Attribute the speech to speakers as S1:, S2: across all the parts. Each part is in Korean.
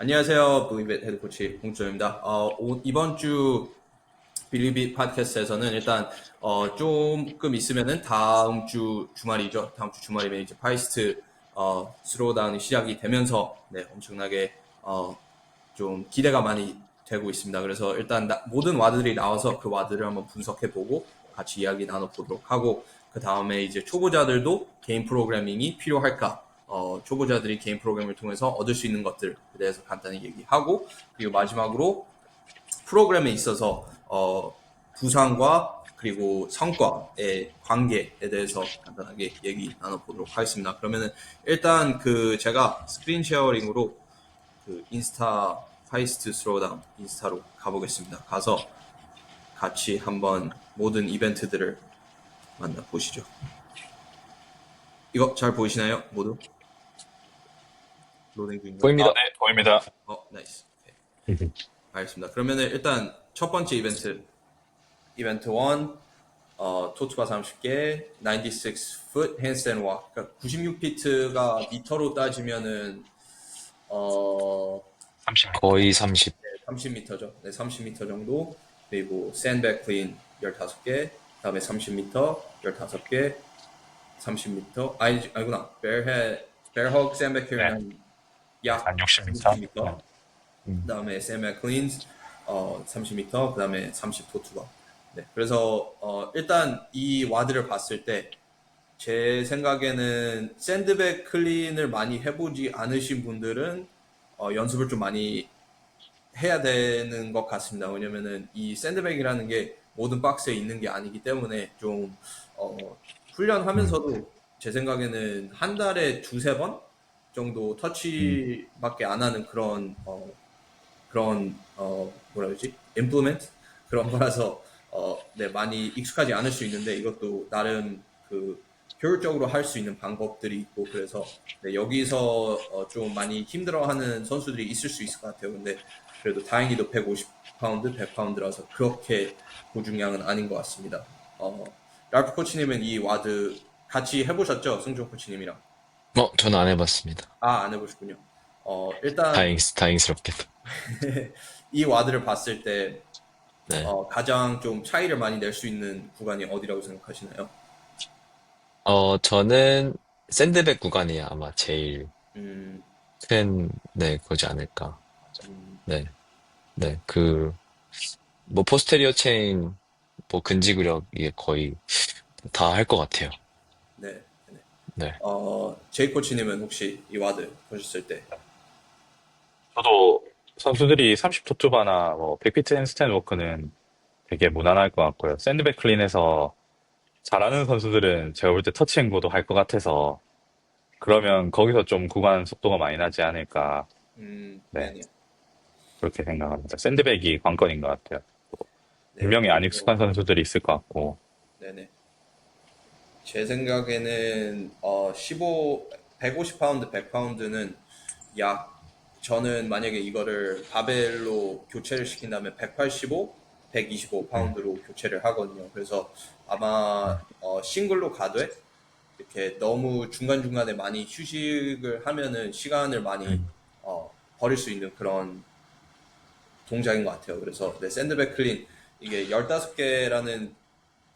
S1: 안녕하세요. 블리빗 헤드코치 홍준호입니다. 이번 주 빌리빗 팟캐스트에서는 일단 조금 있으면은 다음 주 주말이죠. 다음 주 주말이면 이제 파이스트 스로우다운이 시작이 되면서 엄청나게 좀 기대가 많이 되고 있습니다. 그래서 일단 모든 와드들이 나와서 그 와드를 한번 분석해보고 같이 이야기 나눠보도록 하고, 그 다음에 이제 초보자들도 개인 프로그래밍이 필요할까? 초보자들이 개인 프로그램을 통해서 얻을 수 있는 것들에 대해서 간단히 얘기하고, 그리고 마지막으로 프로그램에 있어서 부상과 그리고 성과의 관계에 대해서 간단하게 얘기 나눠보도록 하겠습니다. 그러면은 일단 제가 스크린 쉐어링으로 인스타 파이스트 스로우다운 인스타로 가보겠습니다. 가서 같이 한번 모든 이벤트들을 만나보시죠. 이거 잘 보이시나요? 모두? 로딩 중인가요?
S2: 보입니다.
S3: 네, 보입니다.
S1: 나이스. 오케이. 알겠습니다. 그러면은 일단 첫 번째 이벤트 1, 토트바 30개, 96foot handstand walk. 그러니까 96피트가 미터로 따지면은
S3: 30m.
S2: 거의 30.
S1: 30m죠. 네, 30m 정도. 그리고 샌백 클린 15개, 그다음에 30m 15개, 30m. 아니구나. 베어헉 샌백
S3: 네,
S1: 클린은 약
S3: 한 60m.
S1: 60m. 그다음에 샌백 클린스 30m, 그다음에 30 토투바. 네. 그래서 일단 이 와드를 봤을 때 제 생각에는 샌드백 클린을 많이 해보지 않으신 분들은 연습을 좀 많이 해야 되는 것 같습니다. 왜냐면은 이 샌드백이라는 게 모든 박스에 있는 게 아니기 때문에 좀 훈련하면서도 제 생각에는 한 달에 두세 번 정도 터치밖에 안 하는 그런 뭐라 그러지? 임플리먼트 그런 거라서 네, 많이 익숙하지 않을 수 있는데 이것도 나름 효율적으로 할 수 있는 방법들이 있고, 그래서 네, 여기서 좀 많이 힘들어하는 선수들이 있을 수 있을 것 같아요. 근데 그래도 다행히도 150파운드, 100파운드라서 그렇게 고중량은 아닌 것 같습니다. 랄프 코치님은 이 와드 같이 해보셨죠? 승종 코치님이랑.
S2: 저는 안 해봤습니다.
S1: 안 해보셨군요. 일단
S2: 다행스럽게도.
S1: 이 와드를 봤을 때
S2: 네.
S1: 가장 좀 차이를 많이 낼 수 있는 구간이 어디라고 생각하시나요?
S2: 저는 샌드백 구간이 아마 제일
S1: 음,
S2: 네, 거지 않을까.
S1: 음,
S2: 네. 네. 포스테리어 체인, 근지구력, 이게 거의 다 할 것 같아요.
S1: 네. 네.
S2: 네.
S1: 제이 코치님은 혹시 이 와드 보셨을 때,
S3: 저도 선수들이 30토투바나 100피트 핸스탠드 워크는 되게 무난할 것 같고요. 샌드백 클린에서 잘하는 선수들은 제가 볼 때 터치앤고도 할 것 같아서 그러면 거기서 좀 구간 속도가 많이 나지 않을까. 네,
S1: 네네.
S3: 그렇게 생각합니다. 샌드백이 관건인 것 같아요.
S1: 네,
S3: 분명히 안
S1: 그리고,
S3: 익숙한 선수들이 있을 것 같고.
S1: 네네. 제 생각에는 150파운드, 100파운드는 약, 저는 만약에 이거를 바벨로 교체를 시킨다면 185,
S3: 음,
S1: 125파운드로 교체를 하거든요. 그래서 아마 싱글로 가되 이렇게 너무 중간중간에 많이 휴식을 하면은 시간을 많이
S3: 음,
S1: 버릴 수 있는 그런 동작인 것 같아요. 그래서 네, 샌드백 클린 이게 15개라는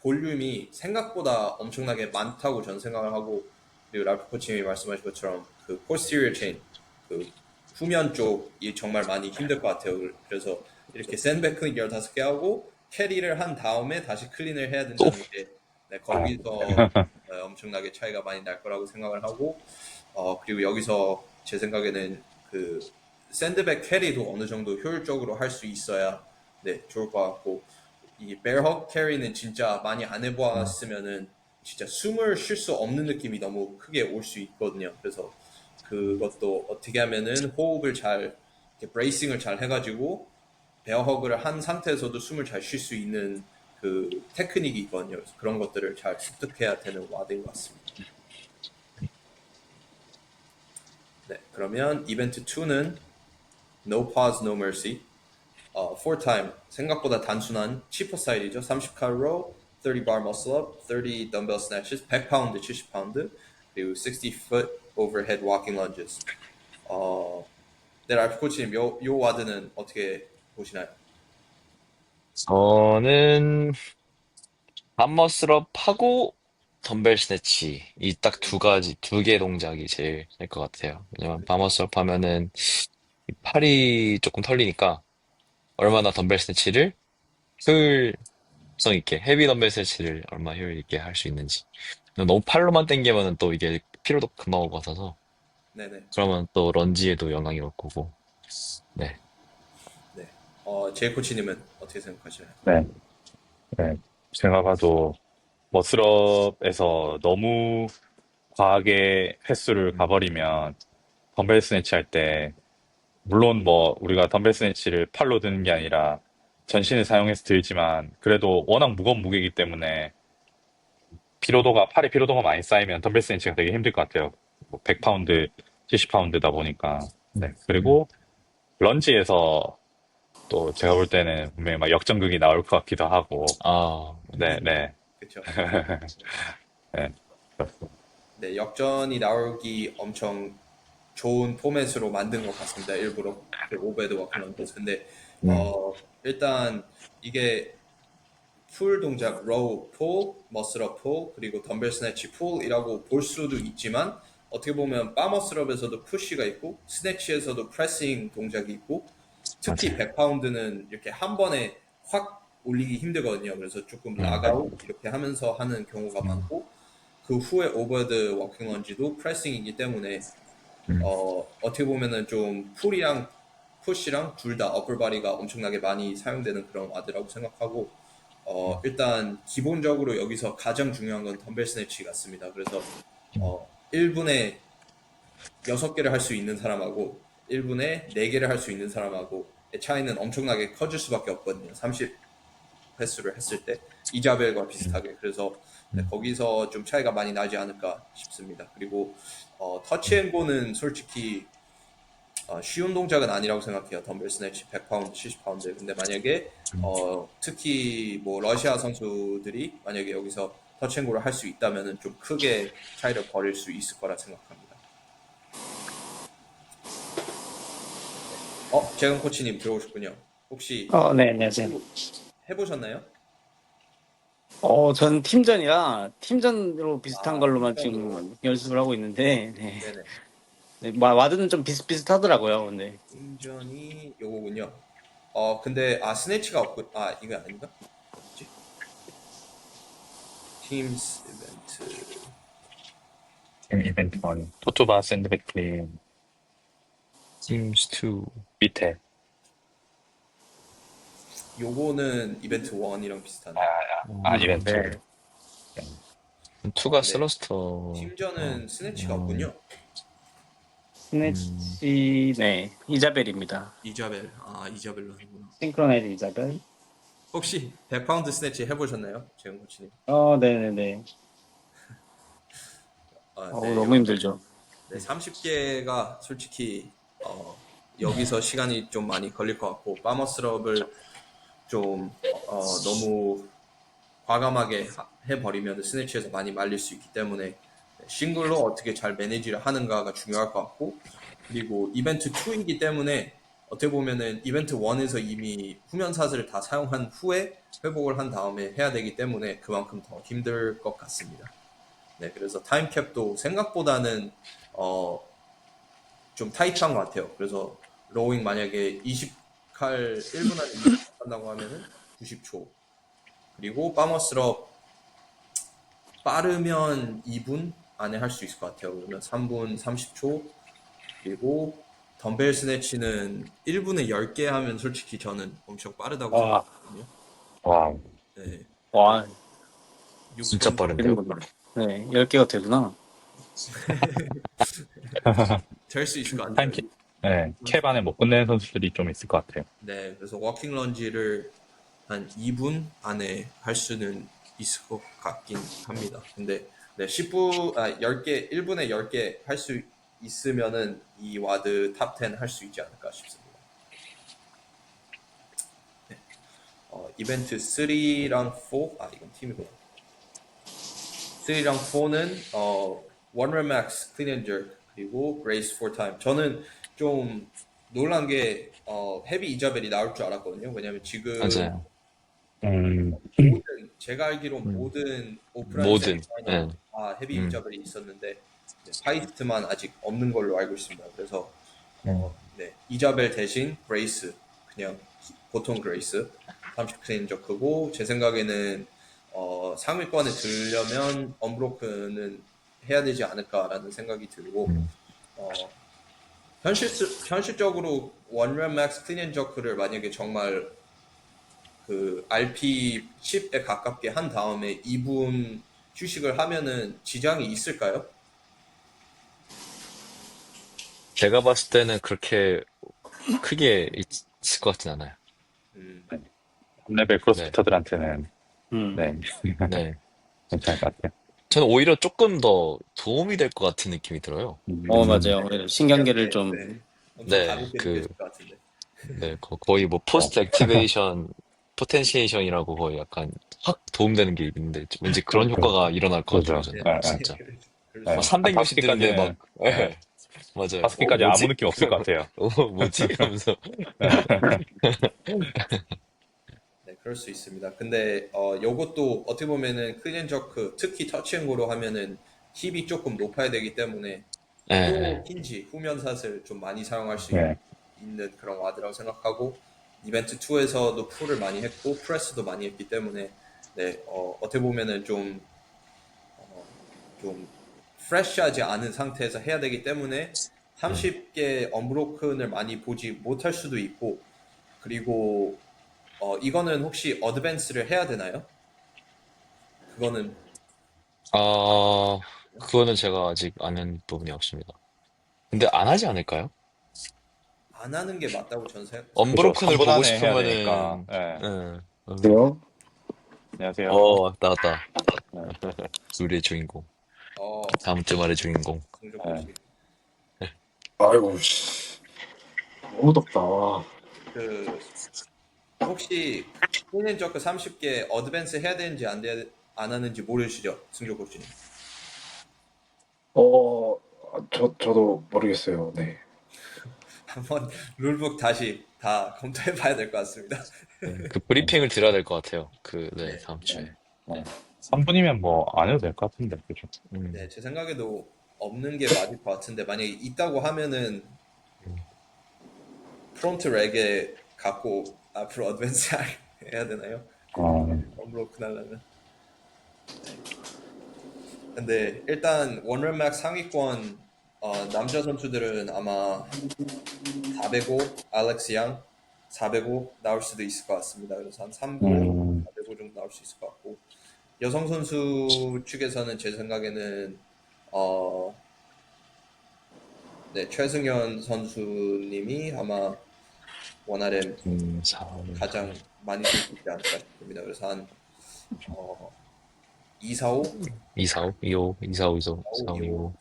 S1: 볼륨이 생각보다 엄청나게 많다고 저는 생각을 하고, 그리고 랄프 코치님이 말씀하신 것처럼 posterior chain, 그 후면 쪽이 정말 많이 힘들 것 같아요. 그래서 이렇게 샌드백 클린 15개 하고 캐리를 한 다음에 다시 클린을 해야
S2: 또?
S1: 된다는 게 네, 거기서 엄청나게 차이가 많이 날 거라고 생각을 하고, 그리고 여기서 제 생각에는 샌드백 캐리도 어느 정도 효율적으로 할 수 있어야 네, 좋을 것 같고, 이 베어헉 캐리는 진짜 많이 안 해보았으면은 진짜 숨을 쉴 수 없는 느낌이 너무 크게 올 수 있거든요. 그래서 그것도 어떻게 하면은 호흡을 잘, 이렇게 브레이싱을 잘 해가지고 베어허그를 한 상태에서도 숨을 잘 쉴 수 있는 테크닉이 있거든요. 그래서 그런 것들을 잘 습득해야 되는 와드인 것 같습니다. 네, 그러면 이벤트 2는 No Pause, No Mercy. 4 time 생각보다 단순한 치퍼 스타일이죠. 30칼 로, 30 bar muscle up, 30 dumbbell snatches, 100파운드, 70파운드, 그리고 60 foot overhead walking lunges. 어, 네, 랄프 코치님, 요 와드는 어떻게 보시나요?
S2: 저는 밤머스럽 하고 덤벨 스네치 이 딱 두 가지 두 개 동작이 제일 될 것 같아요. 왜냐면
S1: 그렇죠.
S2: 밤머스럽 하면은 이 팔이 조금 털리니까 얼마나 덤벨 스네치를 효율성 있게 헤비 덤벨 스네치를 얼마 효율 있게 할 수 있는지. 너무 팔로만 당기면은 또 이게 피로도 금방 오고 같아서
S1: 네네.
S2: 그러면 또 런지에도 영향이 올 거고. 네.
S1: 네. 제이 코치님은 어떻게 생각하시나요?
S3: 네. 네. 제가 봐도 머슬업에서 너무 과하게 횟수를 가버리면 덤벨 스네치 할 때 물론 뭐 우리가 덤벨 스네치를 팔로 드는 게 아니라 전신을 사용해서 들지만 그래도 워낙 무거운 무게이기 때문에 팔에 피로도가 많이 쌓이면 덤벨 스네치가 되게 힘들 것 같아요. 뭐 100파운드, 70파운드다 보니까. 네. 그리고 런지에서 또 제가 볼 때는 분명히 막 역전극이 나올 것 같기도 하고.
S2: 아,
S3: 네, 네.
S1: 그렇죠.
S3: 네. 그렇습니다.
S1: 네, 역전이 나오기 엄청 좋은 포맷으로 만든 것 같습니다. 일부러 그 오베드와 클런버스. 근데
S3: 음,
S1: 일단 이게 풀 동작 로우 풀, 머슬업 풀, 그리고 덤벨 스네치 풀이라고 볼 수도 있지만 어떻게 보면 바머스럽에서도 푸시가 있고 스네치에서도 프레싱 동작이 있고 특히
S2: 맞아요.
S1: 100파운드는 이렇게 한 번에 확 올리기 힘들거든요. 그래서 조금
S2: 음,
S1: 라가로 이렇게 하면서 하는 경우가 많고 그 후에 오버드 워킹 런지도 프레싱이기 때문에
S2: 음,
S1: 어떻게 보면은 좀 풀이랑 푸시랑 둘 다 어플바디가 엄청나게 많이 사용되는 그런 와드라고 생각하고 일단 기본적으로 여기서 가장 중요한 건 덤벨 스네치 같습니다. 그래서 1분에 6개를 할 수 있는 사람하고 1분에 4개를 할 수 있는 사람하고 차이는 엄청나게 커질 수밖에 없거든요. 30 횟수를 했을 때 이자벨과 비슷하게. 그래서 네, 거기서 좀 차이가 많이 나지 않을까 싶습니다. 그리고 터치앤고는 솔직히 쉬운 동작은 아니라고 생각해요. 덤벨 스네치 100파운드, 70파운드. 근데 만약에 특히 뭐 러시아 선수들이 만약에 여기서 터치앤고를 할 수 있다면은 좀 크게 차이를 벌일 수 있을 거라 생각합니다. 재근 코치님 들어오셨군요. 혹시
S4: 네, 안녕하세요.
S1: 해보셨나요?
S4: 전 팀전이라 팀전으로 비슷한 걸로만
S1: 팀전으로.
S4: 지금 연습을 하고 있는데, 네.
S1: 네네.
S4: 네, 와드는 좀 비슷비슷하더라고요. 근데
S1: 팀전이 요거군요. 근데 스네치가 없고 이거 아닌가? 뭐지? 팀스 이벤트.
S3: 이벤트 원. 토토바 샌드백클린
S2: Seems to.
S3: 밑에.
S1: 요거는 이벤트 1이랑 비슷하네.
S3: 이벤트.
S4: 네.
S2: 투가
S1: 네.
S2: 슬러스터.
S1: 팀전은 스네치가 없군요.
S4: 스네치, 네, 이자벨입니다.
S1: 이자벨. 이자벨로 하는구나.
S4: 싱크로나이즈 이자벨.
S1: 혹시 100파운드 스네치 해보셨나요? 재영 코치님.
S4: 네네네.
S1: 네,
S4: 너무 힘들죠.
S1: 네, 30개가 솔직히 여기서 시간이 좀 많이 걸릴 것 같고 파머스럽을 좀 너무 과감하게 해버리면 스네치에서 많이 말릴 수 있기 때문에 싱글로 어떻게 잘 매니지를 하는가가 중요할 것 같고 그리고 이벤트 2이기 때문에 어떻게 보면은 이벤트 1에서 이미 후면사슬을 다 사용한 후에 회복을 한 다음에 해야 되기 때문에 그만큼 더 힘들 것 같습니다. 네, 그래서 타임캡도 생각보다는 좀 타이트한 것 같아요. 그래서 로잉 만약에 20칼 1분 안에 20 한다고 하면은 90초. 그리고 파머스럽 빠르면 2분 안에 할 수 있을 것 같아요. 그러면 3분 30초. 그리고 덤벨 스네치는 1분에 10개 하면 솔직히 저는 엄청 빠르다고
S4: 와,
S1: 생각하거든요.
S3: 와,
S1: 네.
S4: 와,
S2: 진짜
S1: 6분
S2: 빠른데요?
S4: 되는구나. 네, 10개가 되구나.
S1: 될 수 있을 것 같아요.
S3: 타임캡. 네, 캡 안에 못 끝내는 선수들이 좀 있을 것 같아요.
S1: 네, 그래서 워킹 런지를 한 2분 안에 할 수는 있을 것 같긴 합니다. 근데 네, 10개, 1분에 10개 할 수 있으면은 이 와드 탑 10 할 수 있지 않을까 싶습니다. 네. 이벤트 3랑 4, 이건 팀이구나. 3랑 4는 One Rep Max, Clean and Jerk, 그리고 Race 4 Time. 저는 좀 놀란 게 헤비 이자벨이 나올 줄 알았거든요. 왜냐면 지금
S2: 맞아요.
S1: 제가 알기로
S2: 음.
S1: 모든 오프라인
S2: 모든,
S1: 세미나이너
S2: 네.
S1: 다 헤비
S2: 음.
S1: 이자벨이 있었는데 네, 파이스트만 아직 없는 걸로 알고 있습니다. 그래서 네, 이자벨 대신 그레이스 그냥 보통 그레이스 30클린 저크고 제 생각에는 상위권에 들려면 언브로큰은 해야 되지 않을까라는 생각이 들고
S2: 음.
S1: 어, 현실적으로 원랩 맥스 클린 저크를 만약에 정말 그 RP 10에 가깝게 한 다음에 2분 휴식을 하면은 지장이 있을까요?
S2: 제가 봤을 때는 그렇게 크게 있을 것 같진 않아요.
S1: 음,
S3: 레벨
S2: 네.
S3: 크로스피터들한테는
S4: 음.
S3: 네,
S2: 네.
S3: 괜찮을 것 같아요.
S2: 저는 오히려 조금 더 도움이 될 것 같은 느낌이 들어요.
S4: 맞아요. 신경계를
S1: 네,
S4: 좀,
S1: 네. 엄청
S2: 네,
S1: 가볍게 느껴질 것 같은데.
S2: 네, 거의 뭐 포스트 액티베이션 포텐시에이션이라고 거의 약간 확 도움되는 게 있는데 왠지 그런 효과가 일어날 것 같아요,
S3: 그죠.
S2: 저는
S1: 네,
S2: 진짜.
S1: 그럴 수
S2: 막
S3: 네.
S1: 있어요.
S3: 한
S2: 360 뜨는데 막,
S3: 5개까지는,
S2: 예, 맞아요.
S3: 5개까지 아무
S2: 뭐지?
S3: 느낌 없을 것 같아요.
S2: 뭐지? 하면서.
S1: 네, 그럴 수 있습니다. 근데 요것도 어떻게 보면은 클린 저크 특히 터치앤고로 하면은 힙이 조금 높아야 되기 때문에
S2: 예,
S1: 또
S2: 예.
S1: 힌지 후면샷을 좀 많이 사용할 수
S3: 네.
S1: 있는 그런 와드라고 생각하고 이벤트 2에서도 풀을 많이 했고 프레스도 많이 했기 때문에 네, 어떻게 보면은 좀 프레시하지 않은 상태에서 해야 되기 때문에 30개 언브로큰을 많이 보지 못할 수도 있고 그리고 이거는 혹시 어드밴스를 해야 되나요? 그거는
S2: 그거는 제가 아직 아는 부분이 없습니다. 근데 안 하지 않을까요?
S1: 안 하는 게 맞다고 저는
S3: 그죠.
S1: 생각합니다.
S2: 언브로큰을
S3: 3분
S2: 보고
S3: 안에 해야 되니까.
S2: 싶으면은,
S3: 네.
S2: 응,
S5: 돼요?
S3: 안녕하세요.
S2: 왔다, 왔다.
S3: 네.
S2: 우리의 주인공.
S1: 어,
S2: 다음 주 말의 주인공.
S1: 승조코
S3: 네.
S1: 씨.
S5: 아이고, 씨. 너무 덥다. 와.
S1: 그 혹시 클린 저크 30개 어드밴스 해야 되는지 안 하는지 모르시죠? 승조코 씨는.
S5: 어, 저도 모르겠어요. 네.
S1: 한번 룰북 다시 다 검토해 봐야 될 것 같습니다.
S2: 네, 그 브리핑을 들어야 될 것 같아요. 네,
S1: 네.
S2: 다음 주에.
S3: 네. 3분이면 뭐 안 해도 될 것 같은데. 그죠.
S1: 네, 제 생각에도 없는 게 맞을 것 같은데 만약에 있다고 하면은
S2: 음.
S1: 프론트 렉에 갖고 앞으로 어드밴스 해야 되나요?
S3: 어,
S1: 언브로큰 하려면. 근데 일단 원룸맥 상위권 남자 선수들은 아마 405 알렉스 양 405 나올 수도 있을 것 같습니다. 그래서 한 395, 405 정도 나올 수 있을 것 같고 여성 선수 측에서는 제 생각에는 어, 네, 최승현 선수님이 아마 원RM
S2: 4, 5,
S1: 가장 많이 쓸 수 있지 않을까 싶습니다. 그래서 한 245,
S2: 245, 25, 245, 25,
S1: 45,
S2: 45,
S1: 25
S2: 25.
S1: 정도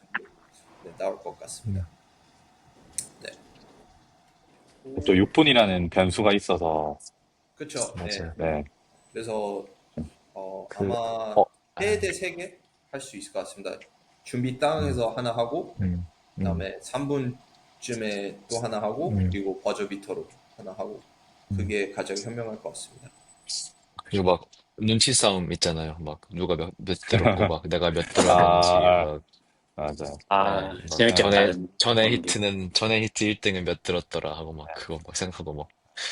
S1: 네, 나올 것 같습니다. 네.
S3: 또 6분이라는 변수가 있어서,
S1: 그렇죠. 네.
S2: 맞아요.
S3: 네.
S1: 그래서
S2: 그,
S1: 아마
S2: 어, 아,
S1: 3대 3개 할 수 있을 것 같습니다. 준비 땅에서 하나 하고
S2: 음, 음,
S1: 그다음에 3분쯤에 또 하나 하고
S2: 음,
S1: 그리고 버저 비터로 하나 하고
S2: 음.
S1: 그게 가장 현명할 것 같습니다.
S2: 그리고 막 눈치 싸움 있잖아요. 막 누가 몇 들었고 막 내가 몇 들어야 되는지
S3: 아,
S2: 막,
S3: 맞아.
S2: 네, 막
S4: 재밌겠다.
S2: 전에 히트 1등은 몇 들었더라 하고 막 그거 막 생각하고 막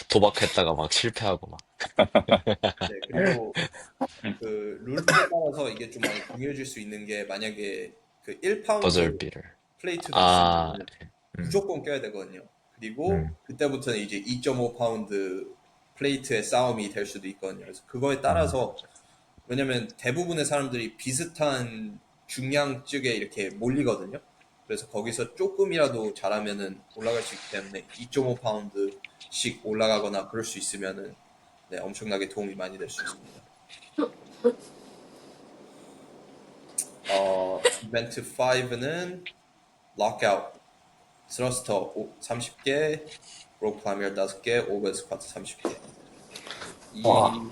S2: 도박했다가 막 실패하고 막.
S1: 네, 그리고 그 룰북에 따라서 이게 좀 많이 중요해질 수 있는 게 만약에 그
S2: 버절
S1: 1파운드
S2: 비를.
S1: 플레이트도
S2: 아,
S1: 있으면
S2: 음,
S1: 무조건 껴야 되거든요. 그리고
S2: 음,
S1: 그때부터는 이제 2.5파운드 플레이트의 싸움이 될 수도 있거든요. 그래서 그거에
S2: 음,
S1: 따라서 왜냐면 대부분의 사람들이 비슷한 중량 쪽에 이렇게 몰리거든요. 그래서 거기서 조금이라도 잘하면은 올라갈 수 있기 때문에 2.5파운드씩 올라가거나 그럴 수 있으면은 네, 엄청나게 도움이 많이 될 수 있습니다. 이벤트 5는 록아웃, 스러스터 30개, 록 클라이머 5개, 오버 스쿼트 30개.
S5: 와.
S1: 이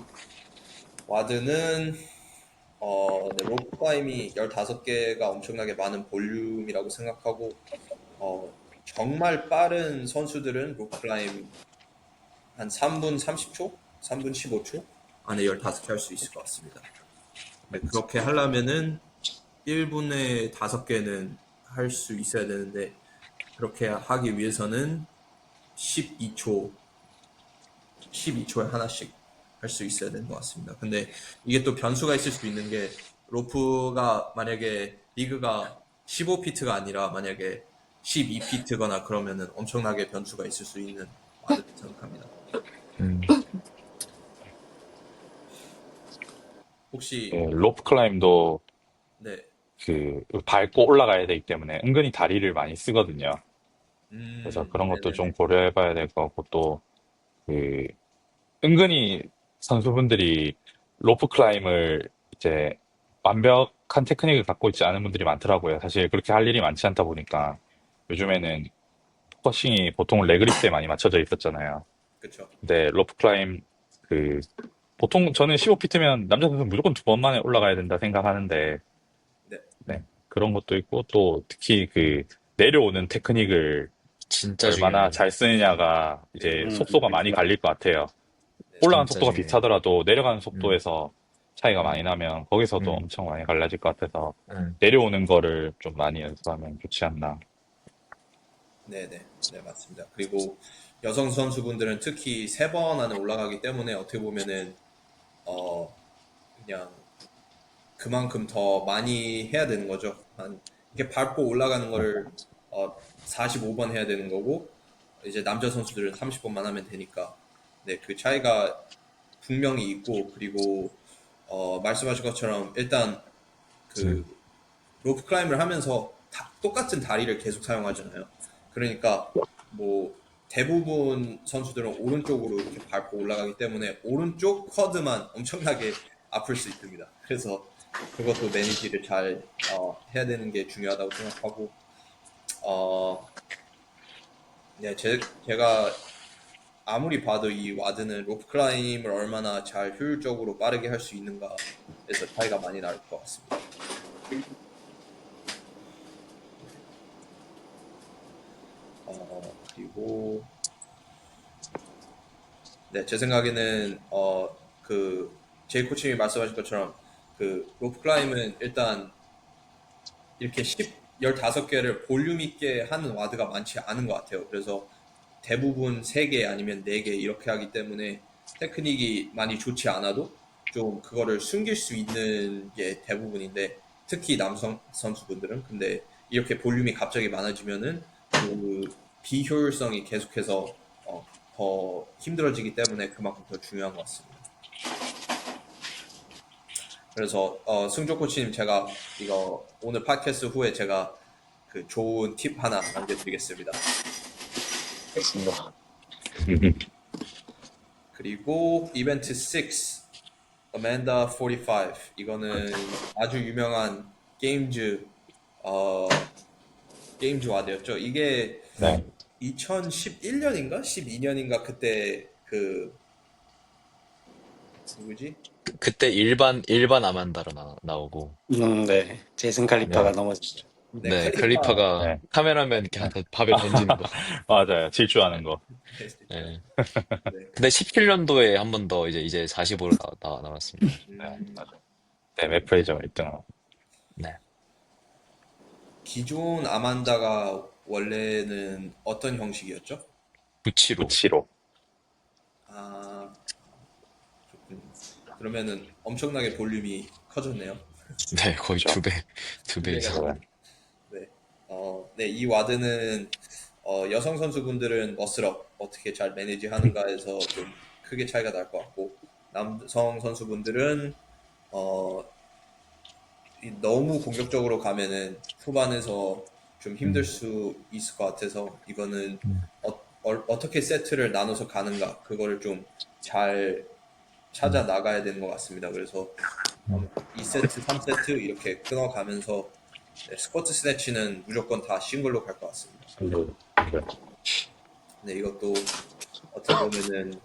S1: 와드는 네, 록 클라임이 15개가 엄청나게 많은 볼륨이라고 생각하고 정말 빠른 선수들은 로프클라임 한 3분 30초? 3분 15초 안에 15개 할 수 있을 것 같습니다. 네, 그렇게 하려면은 1분에 5개는 할 수 있어야 되는데 그렇게 하기 위해서는 12초에 하나씩 할 수 있어야 되는 것 같습니다. 근데 이게 또 변수가 있을 수 있는 게 로프가 만약에 리그가 15피트가 아니라 만약에 12피트거나 그러면은 엄청나게 변수가 있을 수 있는 와드를 생각합니다.
S2: 음.
S1: 혹시
S3: 로프 클라임도
S1: 네,
S3: 그 밟고 올라가야 되기 때문에 은근히 다리를 많이 쓰거든요. 그래서 그런 것도 좀
S1: 네네네,
S3: 고려해봐야 될 것 같고 또 그 은근히 선수분들이 로프 클라임을 이제 완벽한 테크닉을 갖고 있지 않은 분들이 많더라고요. 사실 그렇게 할 일이 많지 않다 보니까 요즘에는 포커싱이 보통 레그리스에 많이 맞춰져 있었잖아요.
S1: 그쵸.
S3: 근데 로프 클라임 그 보통 저는 15피트면 남자 선수 무조건 2번 만에 올라가야 된다 생각하는데
S1: 네,
S3: 네, 그런 것도 있고 또 특히 그 내려오는 테크닉을
S2: 진짜
S3: 얼마나
S2: 중요해요.
S3: 잘 쓰느냐가
S1: 네,
S3: 이제 속도가 많이 갈릴 것 같아요.
S1: 네,
S3: 올라가는
S2: 진짜
S3: 속도가
S2: 중요해요.
S3: 비슷하더라도 내려가는
S2: 음,
S3: 속도에서 차이가 많이 나면 거기서도
S2: 음,
S3: 엄청 많이 갈라질 것 같아서
S2: 음.
S3: 내려오는 거를 좀 많이 연습하면 좋지 않나.
S1: 네네, 네, 맞습니다. 그리고 여성 선수분들은 특히 3번 안에 올라가기 때문에 어떻게 보면은 어 그냥 그만큼 더 많이 해야 되는 거죠. 이렇게 밟고 올라가는
S3: 네.
S1: 거를 45번 해야 되는 거고 이제 남자 선수들은 30번만 하면 되니까 네, 그 차이가 분명히 있고 그리고 말씀하신 것처럼 일단
S2: 음.
S1: 그 로프 클라임을 하면서 똑같은 다리를 계속 사용하잖아요. 그러니까 뭐 대부분 선수들은 오른쪽으로 이렇게 밟고 올라가기 때문에 오른쪽 쿼드만 엄청나게 아플 수 있습니다. 그래서 그것도 매니지를 잘 해야 되는 게 중요하다고 생각하고 어, 네, 제가 아무리 봐도 이 와드는 로프 클라임을 얼마나 잘 효율적으로 빠르게 할 수 있는가에서 차이가 많이 날 것 같습니다. 그리고 네, 제 생각에는 그 제이 코치님이 말씀하신 것처럼 그 로프 클라임은 일단 이렇게 15개를 볼륨 있게 하는 와드가 많지 않은 것 같아요. 그래서 대부분 3개 아니면 4개 이렇게 하기 때문에 테크닉이 많이 좋지 않아도 좀 그거를 숨길 수 있는 게 대부분인데 특히 남성 선수분들은 근데 이렇게 볼륨이 갑자기 많아지면은 그 비효율성이 계속해서 더 힘들어지기 때문에 그만큼 더 중요한 것 같습니다. 그래서 승조 코치님 제가 이거 오늘 팟캐스트 후에 제가 그 좋은 팁 하나 남겨드리겠습니다.
S5: 알겠습니다.
S1: 그리고 이벤트 6 Amanda 45 이거는 아주 유명한 게임즈 게임즈 와드였죠. 이게
S3: 네.
S1: 2011년인가 12년인가 그때 그 누구지?
S2: 그때 일반 아만다로 나오고,
S4: 네. 제이슨 칼리파가
S3: 네.
S4: 넘어졌죠.
S1: 네,
S2: 네,
S1: 칼리파.
S2: 칼리파가
S3: 네.
S2: 카메라맨 이렇게 밥에 던지는 거.
S3: 맞아요. 질주하는 거.
S1: 네, 진짜.
S2: 네.
S1: 네.
S2: 근데 17년도에 한 번 더 이제 45로 나왔습니다.
S3: 네,
S1: 음,
S3: 맞아요. 네, 맥프레이저가 1등하고.
S2: 네.
S1: 기존 아만다가 원래는 어떤 형식이었죠?
S2: 구치로.
S3: 구치로.
S1: 아, 좋군요. 그러면은 엄청나게 볼륨이 커졌네요.
S2: 네, 거의
S3: 그렇죠.
S2: 두
S1: 두
S2: 배
S1: 배가
S2: 이상.
S3: 네.
S1: 넘. 네. 네, 이 와드는 여성 선수분들은 머슬업 어떻게 잘 매니지 하는가에서 좀 크게 차이가 날 것 같고 남성 선수분들은 어, 너무 공격적으로 가면은 후반에서 좀 힘들
S2: 음,
S1: 수 있을 것 같아서 이거는
S2: 음,
S1: 떻게 세트를 나눠서 가는가 그거를 좀 잘 찾아
S2: 음,
S1: 나가야 되는 것 같습니다. 그래서
S2: 음.
S1: 2세트, 3세트 이렇게 끊어가면서 네, 스쿼트 스네치는 무조건 다 싱글로 갈 것 같습니다.
S3: 네.
S1: 네, 이것도 어떻게 보면은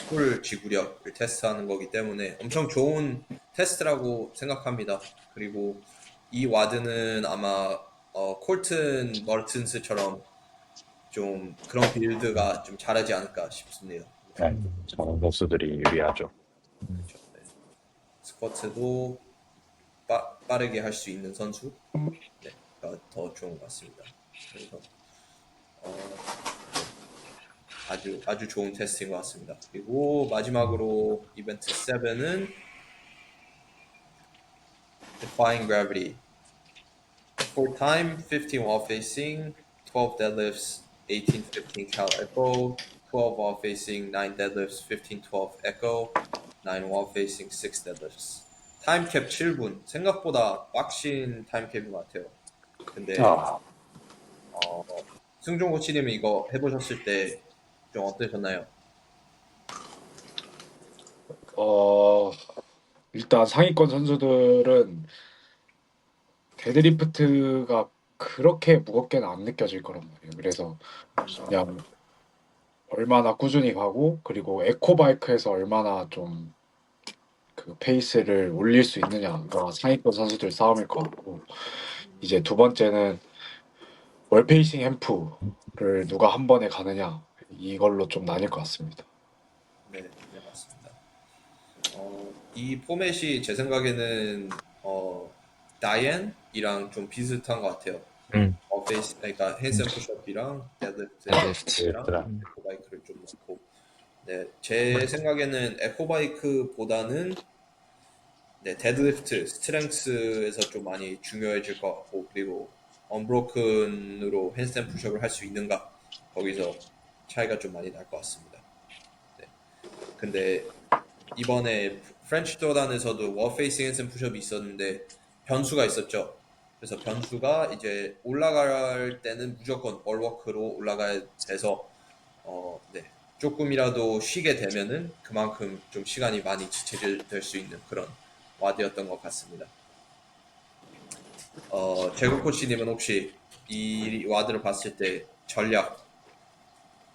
S1: 풀 지구력을 테스트하는 거기 때문에 엄청 좋은 테스트라고 생각합니다. 그리고 이 와드는 아마 콜튼 머튼스처럼 좀 그런 빌드가 좀 잘하지 않을까 싶습니다.
S3: 네, 저런 선수들이 유리하죠.
S1: 그렇죠. 네. 스쿼트도 빠르게 할 수 있는 선수가 더 좋은 것 같습니다. 그래서 아주 좋은 테스트인 것 같습니다. 그리고 마지막으로 이벤트 7은 Defying Gravity. 4 time, 15 wall facing, 12 deadlifts, 18, 15 cal echo, 12 wall facing, 9 deadlifts, 15, 12 echo, 9 wall facing, 6 deadlifts. 타임캡 7분. 생각보다 빡신 타임캡인 것 같아요. 근데
S5: 아,
S1: 승종 코치님은 이거 해보셨을 때 좀 어떠셨나요?
S6: 일단 상위권 선수들은 데드리프트가 그렇게 무겁게는 안 느껴질 거란 말이에요. 그래서 그냥 얼마나 꾸준히 가고 그리고 에코바이크에서 얼마나 좀 그 페이스를 올릴 수 있느냐가 상위권 선수들 싸움일 것 같고 이제 두 번째는 월페이싱 햄프를 누가 한 번에 가느냐 이걸로 좀 나뉠 것 같습니다.
S1: 네, 네 맞습니다. 이 포맷이 제 생각에는 다이앤이랑 좀 비슷한 것 같아요. 페이스 그러니까 핸드앤 푸시업이랑 데드리프트랑
S3: 얘들아.
S1: 에코바이크를 좀 넣고 네, 제 생각에는 에코바이크보다는 네, 데드리프트, 스트렝스에서 좀 많이 중요해질 것 같고 그리고 언브로큰으로 핸드앤 푸시업을 할 수 있는가 거기서 차이가 좀 많이 날 것 같습니다. 네. 근데 이번에 프렌치 도단에서도 워페이싱 핸드앤 푸시업이 있었는데 변수가 있었죠. 그래서 변수가 이제 올라갈 때는 무조건 얼워크로 올라가야 돼서 네. 조금이라도 쉬게 되면은 그만큼 좀 시간이 많이 지체될 수 있는 그런 와드였던 것 같습니다. 제국 코치님은 혹시 이 와드를 봤을 때 전략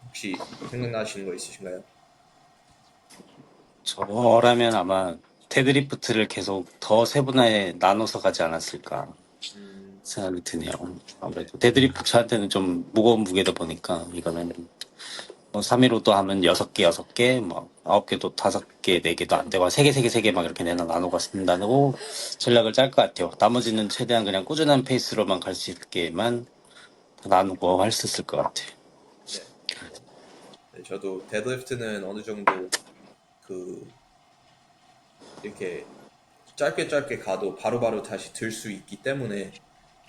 S1: 혹시 생각나시는 거 있으신가요?
S4: 저라면 아마 테드리프트를 계속 더 세분화에 나눠서 가지 않았을까 생각이 드네요. 아무래도 데드리프트한테는 좀 무거운 무게다 보니까 이거는 뭐 315도 하면 6개, 6개, 뭐 9개도 5개, 4개도 안 되고 3개, 3개, 3개 막 이렇게 나누고 쓴다고 전략을 짤 것 같아요. 나머지는 최대한 그냥 꾸준한 페이스로만 갈 수 있게만 나누고 할 수 있을 것 같아요.
S1: 네. 네, 저도 데드리프트는 어느 정도 그 이렇게 짧게 가도 바로바로 다시 들 수 있기 때문에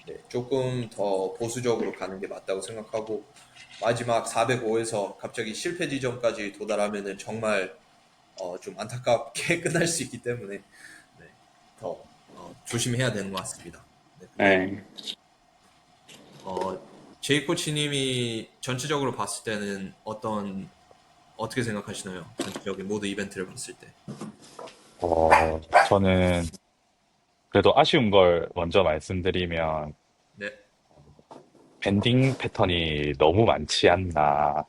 S1: 네, 조금 더 보수적으로 가는 게 맞다고 생각하고 마지막 405에서 갑자기 실패 지점까지 도달하면은 정말 좀 안타깝게 끝날 수 있기 때문에 네, 더 조심해야 되는 것 같습니다. 네, 근데
S4: 네.
S1: 제이 코치님이 전체적으로 봤을 때는 어떻게 생각하시나요? 전체적인 모든 이벤트를 봤을 때.
S3: 저는 그래도 아쉬운 걸 먼저 말씀드리면
S1: 네.
S3: 밴딩 패턴이 너무 많지 않나.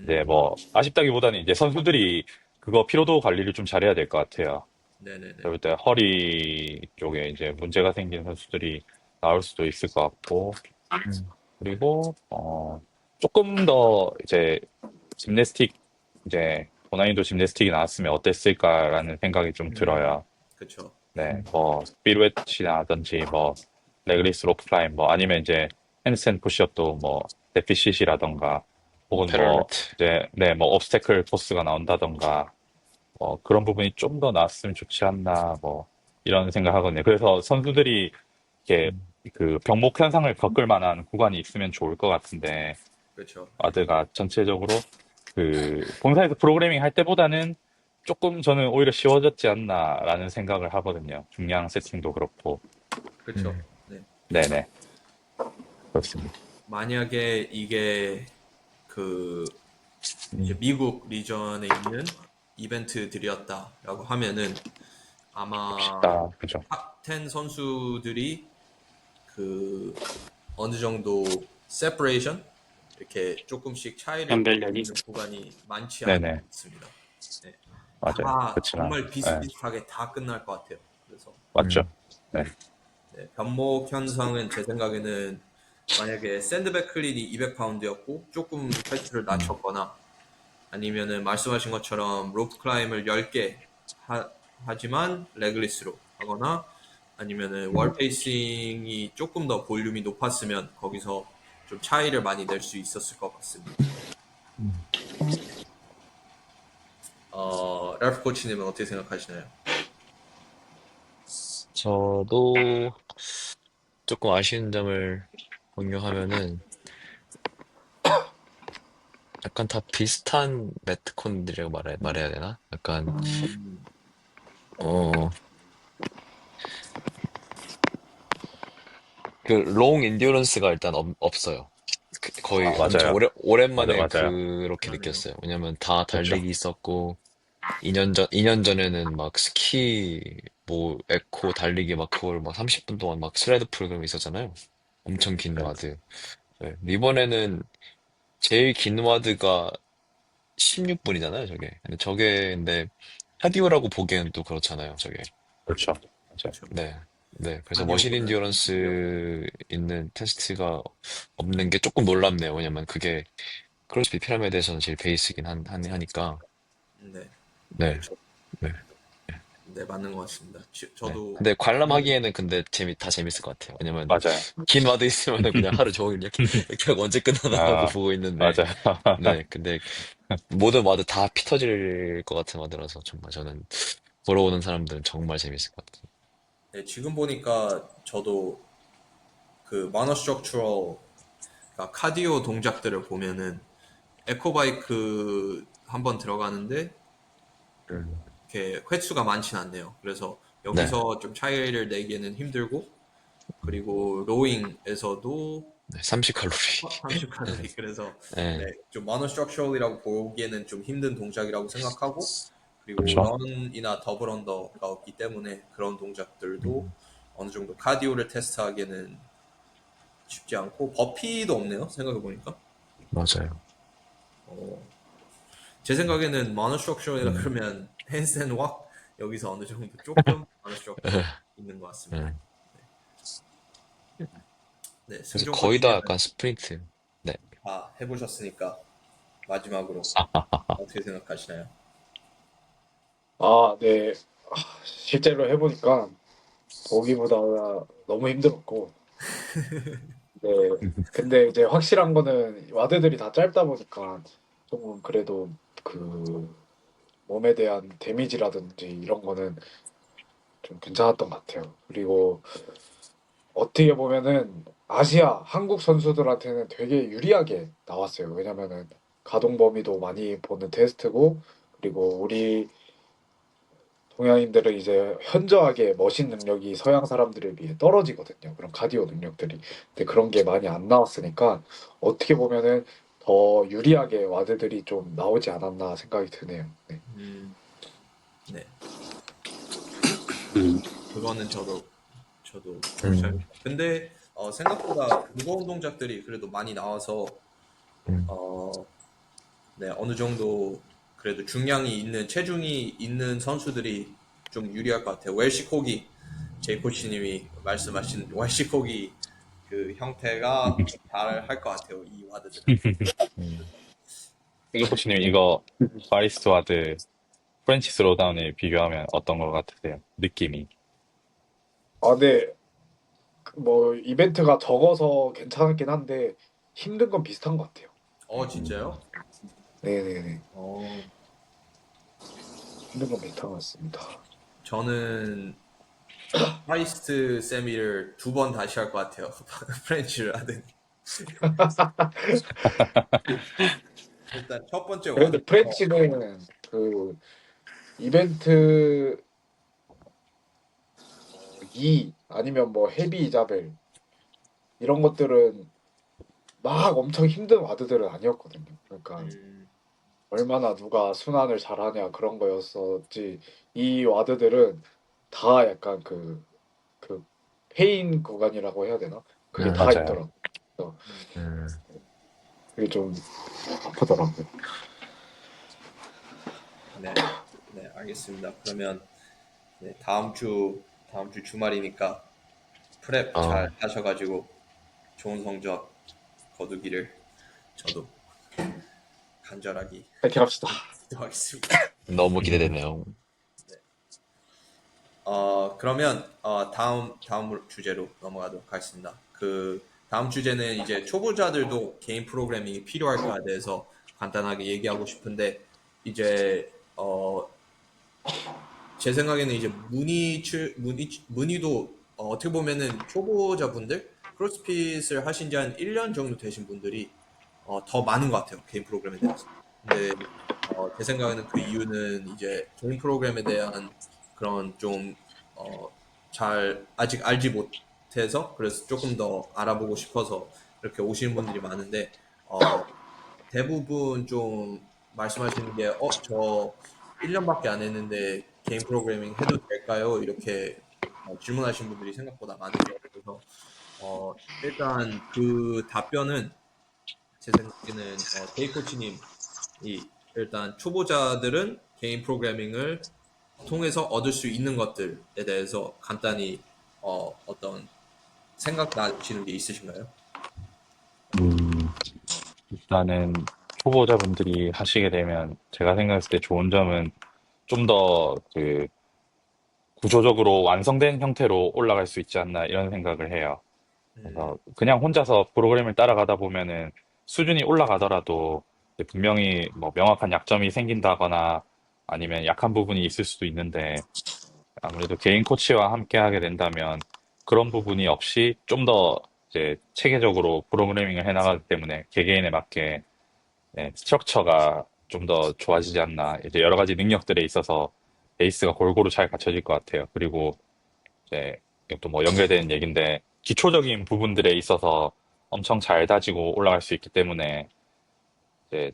S3: 이제 뭐 아쉽다기보다는 이제 선수들이 그거 피로도 관리를 좀 잘해야 될 것 같아요.
S1: 네네네.
S3: 그럴 때 허리 쪽에 이제 문제가 생긴 선수들이 나올 수도 있을 것 같고, 그리고 조금 더 이제 짐내스틱 이제 고난이도 짐내스틱이 나왔으면 어땠을까라는 생각이 좀 들어요.
S1: 그쵸.
S3: 네, 뭐 피루엣이라든지 뭐 레그리스 로프 클라임 뭐 아니면 이제 핸드스탠드 푸시업도 뭐 데피시시라던가 혹은 뭐
S2: 페럴렛.
S3: 이제 네, 뭐 obstacle 코스가 나온다던가 그런 부분이 좀 더 나왔으면 좋지 않나 뭐 이런 생각하거든요. 그래서 선수들이 이렇게 그 병목 현상을 겪을 만한 구간이 있으면 좋을 것 같은데
S1: 그쵸.
S3: 와드가 전체적으로 그 본사에서 프로그래밍 할 때보다는 조금 저는 오히려 쉬워졌지 않나라는 생각을 하거든요. 중량 세팅도 그렇고.
S1: 그쵸. 네.
S3: 네네. 그렇습니다.
S1: 만약에 이게 그 이제 미국 리전에 있는 이벤트들이었다라고 하면은 아마
S3: 아, 그죠.
S1: 탑10 선수들이 그 어느 정도 세퍼레이션 이렇게 조금씩 차이를 볼수
S4: 연결력이
S1: 있는 구간이 많지
S3: 네네.
S1: 않습니다. 네.
S3: 맞아요.
S1: 다
S3: 그렇지만,
S1: 정말
S3: 네,
S1: 비슷비슷하게 다 끝날 것 같아요. 그래서
S3: 맞죠. 네.
S1: 네, 변목 현상은 제 생각에는 만약에 샌드백 클린이 200파운드였고 조금 횟수를 낮췄거나 아니면은 말씀하신 것처럼 로프 클라임을 10개 하지만 레글리스로 하거나 아니면은 월 페이싱이 조금 더 볼륨이 높았으면 거기서 좀 차이를 많이 낼 수 있었을 것 같습니다. 랄프 코치님은 어떻게 생각하시나요?
S2: 저도 조금 아쉬운 점을 공유하면은 약간 다 비슷한 매트콘들이라고 말해야 되나? 약간 어, 그 롱 인디어런스가 일단 없어요. 거의 엄청
S3: 맞아요.
S2: 오랜만에
S3: 맞아요.
S2: 그렇게
S1: 그러네요.
S2: 느꼈어요. 왜냐면 다
S3: 그렇죠.
S2: 달리기 있었고 2년 전에는 막 스키 뭐 에코 달리기 막 그걸 막 30분 동안 막 슬라이드 프로그램 있었잖아요. 엄청 긴
S3: 네.
S2: 와드. 네. 이번에는 제일 긴 와드가 16분이잖아요, 근데 카디오라고 보기에는 또 그렇잖아요, 저게.
S3: 그렇죠. 맞아요.
S1: 그렇죠.
S2: 네. 네. 그래서 머신
S1: 카디오보다는 좀 길죠.
S2: 인디어런스 있는 테스트가 없는 게 조금 놀랍네요. 왜냐면 그게 크로스핏 피라미드에서는 제일 베이스긴 하니까.
S1: 네,
S2: 네.
S1: 그렇죠.
S2: 네.
S1: 네, 맞는 것 같습니다.
S2: 네.
S1: 저도
S2: 근데 관람하기에는 근데 다 재밌을 것 같아요. 왜냐면
S3: 맞아요.
S2: 긴 와드 있으면은 그냥 하루 종일 이렇게 하고 언제 끝나나 하고
S3: 아,
S2: 보고 있는데.
S3: 맞아요.
S2: 네. 근데 모든 와드 다 피 터질 것 같은 와드라서 정말 저는 보러 오는 사람들은 정말 재밌을 것 같아요.
S1: 네, 지금 보니까 저도 그 마노스트럭처럴 그러니까 카디오 동작들을 보면은 에코바이크 한번 들어가는데 이렇게 횟수가 많진 않네요. 그래서
S2: 네.
S1: 여기서 좀 차이를 내기에는 힘들고 그리고 로잉에서도
S2: 네. 30칼로리.
S1: 30칼로리 그래서 네,
S2: 네.
S1: 좀 마노스트럭처럴이라고 보기에는 좀 힘든 동작이라고 생각하고 그리고
S3: 그렇죠.
S1: 런이나 더블 언더가 없기 때문에 그런 동작들도 어느 정도 카디오를 테스트하기에는 쉽지 않고 버피도 없네요. 생각해 보니까.
S2: 맞아요.
S1: 어, 제 생각에는 모노스트럭처이라
S2: 음.
S1: 그러면 핸스앤 왁 여기서 어느 정도 조금 모노스트럭처 있는 것 같습니다.
S2: 네.
S1: 네,
S2: 그래서
S1: 승종
S2: 거의 다
S1: 코치님은
S2: 약간 스프린트. 네.
S1: 다 해보셨으니까 마지막으로 어떻게 생각하시나요?
S6: 아, 네. 실제로 해보니까 보기보다 너무 힘들었고, 네. 근데 이제 확실한 거는 와드들이 다 짧다 보니까 조금 그래도 그 몸에 대한 데미지라든지 이런 거는 좀 괜찮았던 것 같아요. 그리고 어떻게 보면은 아시아 한국 선수들한테는 되게 유리하게 나왔어요. 왜냐면은 가동 범위도 많이 보는 테스트고, 그리고 우리 동양인들은 이제 현저하게 머신 능력이 서양 사람들에 비해 떨어지거든요. 그런 카디오 능력들이. 근데 그런 게 많이 안 나왔으니까 어떻게 보면은 더 유리하게 와드들이 좀 나오지 않았나 생각이 드네요. 네.
S1: 네,
S4: 음.
S1: 그거는 저도
S2: 음.
S1: 동의합니다. 근데 생각보다 무거운 동작들이 그래도 많이 나와서
S2: 음.
S1: 어, 네, 어느 정도 그래도 중량이 있는 체중이 있는 선수들이 좀 유리할 것 같아요. 웰시코기 제이 코치님이 말씀하신 웰시코기 그 형태가 좀 잘할 것 같아요. 이 와드들은.
S2: 음.
S3: 승종 코치님, 이거 바리스트 와드 프렌치 스로우다운에 비교하면 어떤 것 같으세요? 느낌이.
S6: 아, 네. 뭐 이벤트가 적어서 괜찮았긴 한데 힘든 건 비슷한 것 같아요.
S1: 진짜요?
S6: 네네네.
S1: 어,
S6: 힘든 건 비슷한 것 같습니다.
S1: 저는 파이스트 세미를 2번 다시 할 것 같아요. 프렌치를 하든. 일단 첫 번째
S6: 그래도
S1: 와드부터
S6: 프렌치는 그 이벤트 2 아니면 뭐 헤비 이자벨 이런 것들은 막 엄청 힘든 와드들은 아니었거든요. 그러니까
S1: 음,
S6: 얼마나 누가 순환을 잘하냐 그런 거였었지. 이 와드들은 다 약간 그 페인 구간이라고 해야 되나? 그게 다
S3: 맞아요.
S6: 있더라고요. 그래서
S2: 음.
S6: 그게 좀 아프더라고요.
S1: 네, 네, 알겠습니다. 그러면 네, 다음 주 주말이니까 프렙 잘
S2: 아,
S1: 하셔가지고 좋은 성적 거두기를 저도 간절하게
S6: 파이팅 합시다.
S1: 기도하겠습니다.
S2: 너무 기대되네요.
S1: 그러면 다음 주제로 넘어가도록 하겠습니다. 그 다음 주제는 이제 초보자들도 개인 프로그래밍이 필요할까에 대해서 간단하게 얘기하고 싶은데 이제 제 생각에는 이제 문의도 어떻게 보면은 초보자분들 크로스핏을 하신 지 한 1년 정도 되신 분들이 더 많은 것 같아요. 개인 프로그램에 대해서. 근데 제 생각에는 그 이유는 이제 개인 프로그램에 대한 그런 좀 아직 알지 못해서 그래서 조금 더 알아보고 싶어서 이렇게 오시는 분들이 많은데 대부분 좀 말씀하시는 게 저 1년밖에 안 했는데 개인 프로그래밍 해도 될까요? 이렇게 질문하시는 분들이 생각보다 많으세요. 그래서 일단 그 답변은 제 생각에는 데이 코치님이 일단 초보자들은 개인 프로그래밍을 통해서 얻을 수 있는 것들에 대해서 간단히 어떤 생각나시는 게 있으신가요?
S3: 일단은 초보자분들이 하시게 되면 제가 생각했을 때 좋은 점은 좀 더 그 구조적으로 완성된 형태로 올라갈 수 있지 않나 이런 생각을 해요. 그래서 그냥 혼자서 프로그램을 따라가다 보면은 수준이 올라가더라도 이제 분명히 뭐 명확한 약점이 생긴다거나 아니면 약한 부분이 있을 수도 있는데 아무래도 개인 코치와 함께 하게 된다면 그런 부분이 없이 좀 더 이제 체계적으로 프로그래밍을 해나가기 때문에 개개인에 맞게 스트럭처가 좀 더 좋아지지 않나. 이제 여러 가지 능력들에 있어서 베이스가 골고루 잘 갖춰질 것 같아요. 그리고 이제 이것도 뭐 연결되는 얘기인데 기초적인 부분들에 있어서 엄청 잘 다지고 올라갈 수 있기 때문에 이제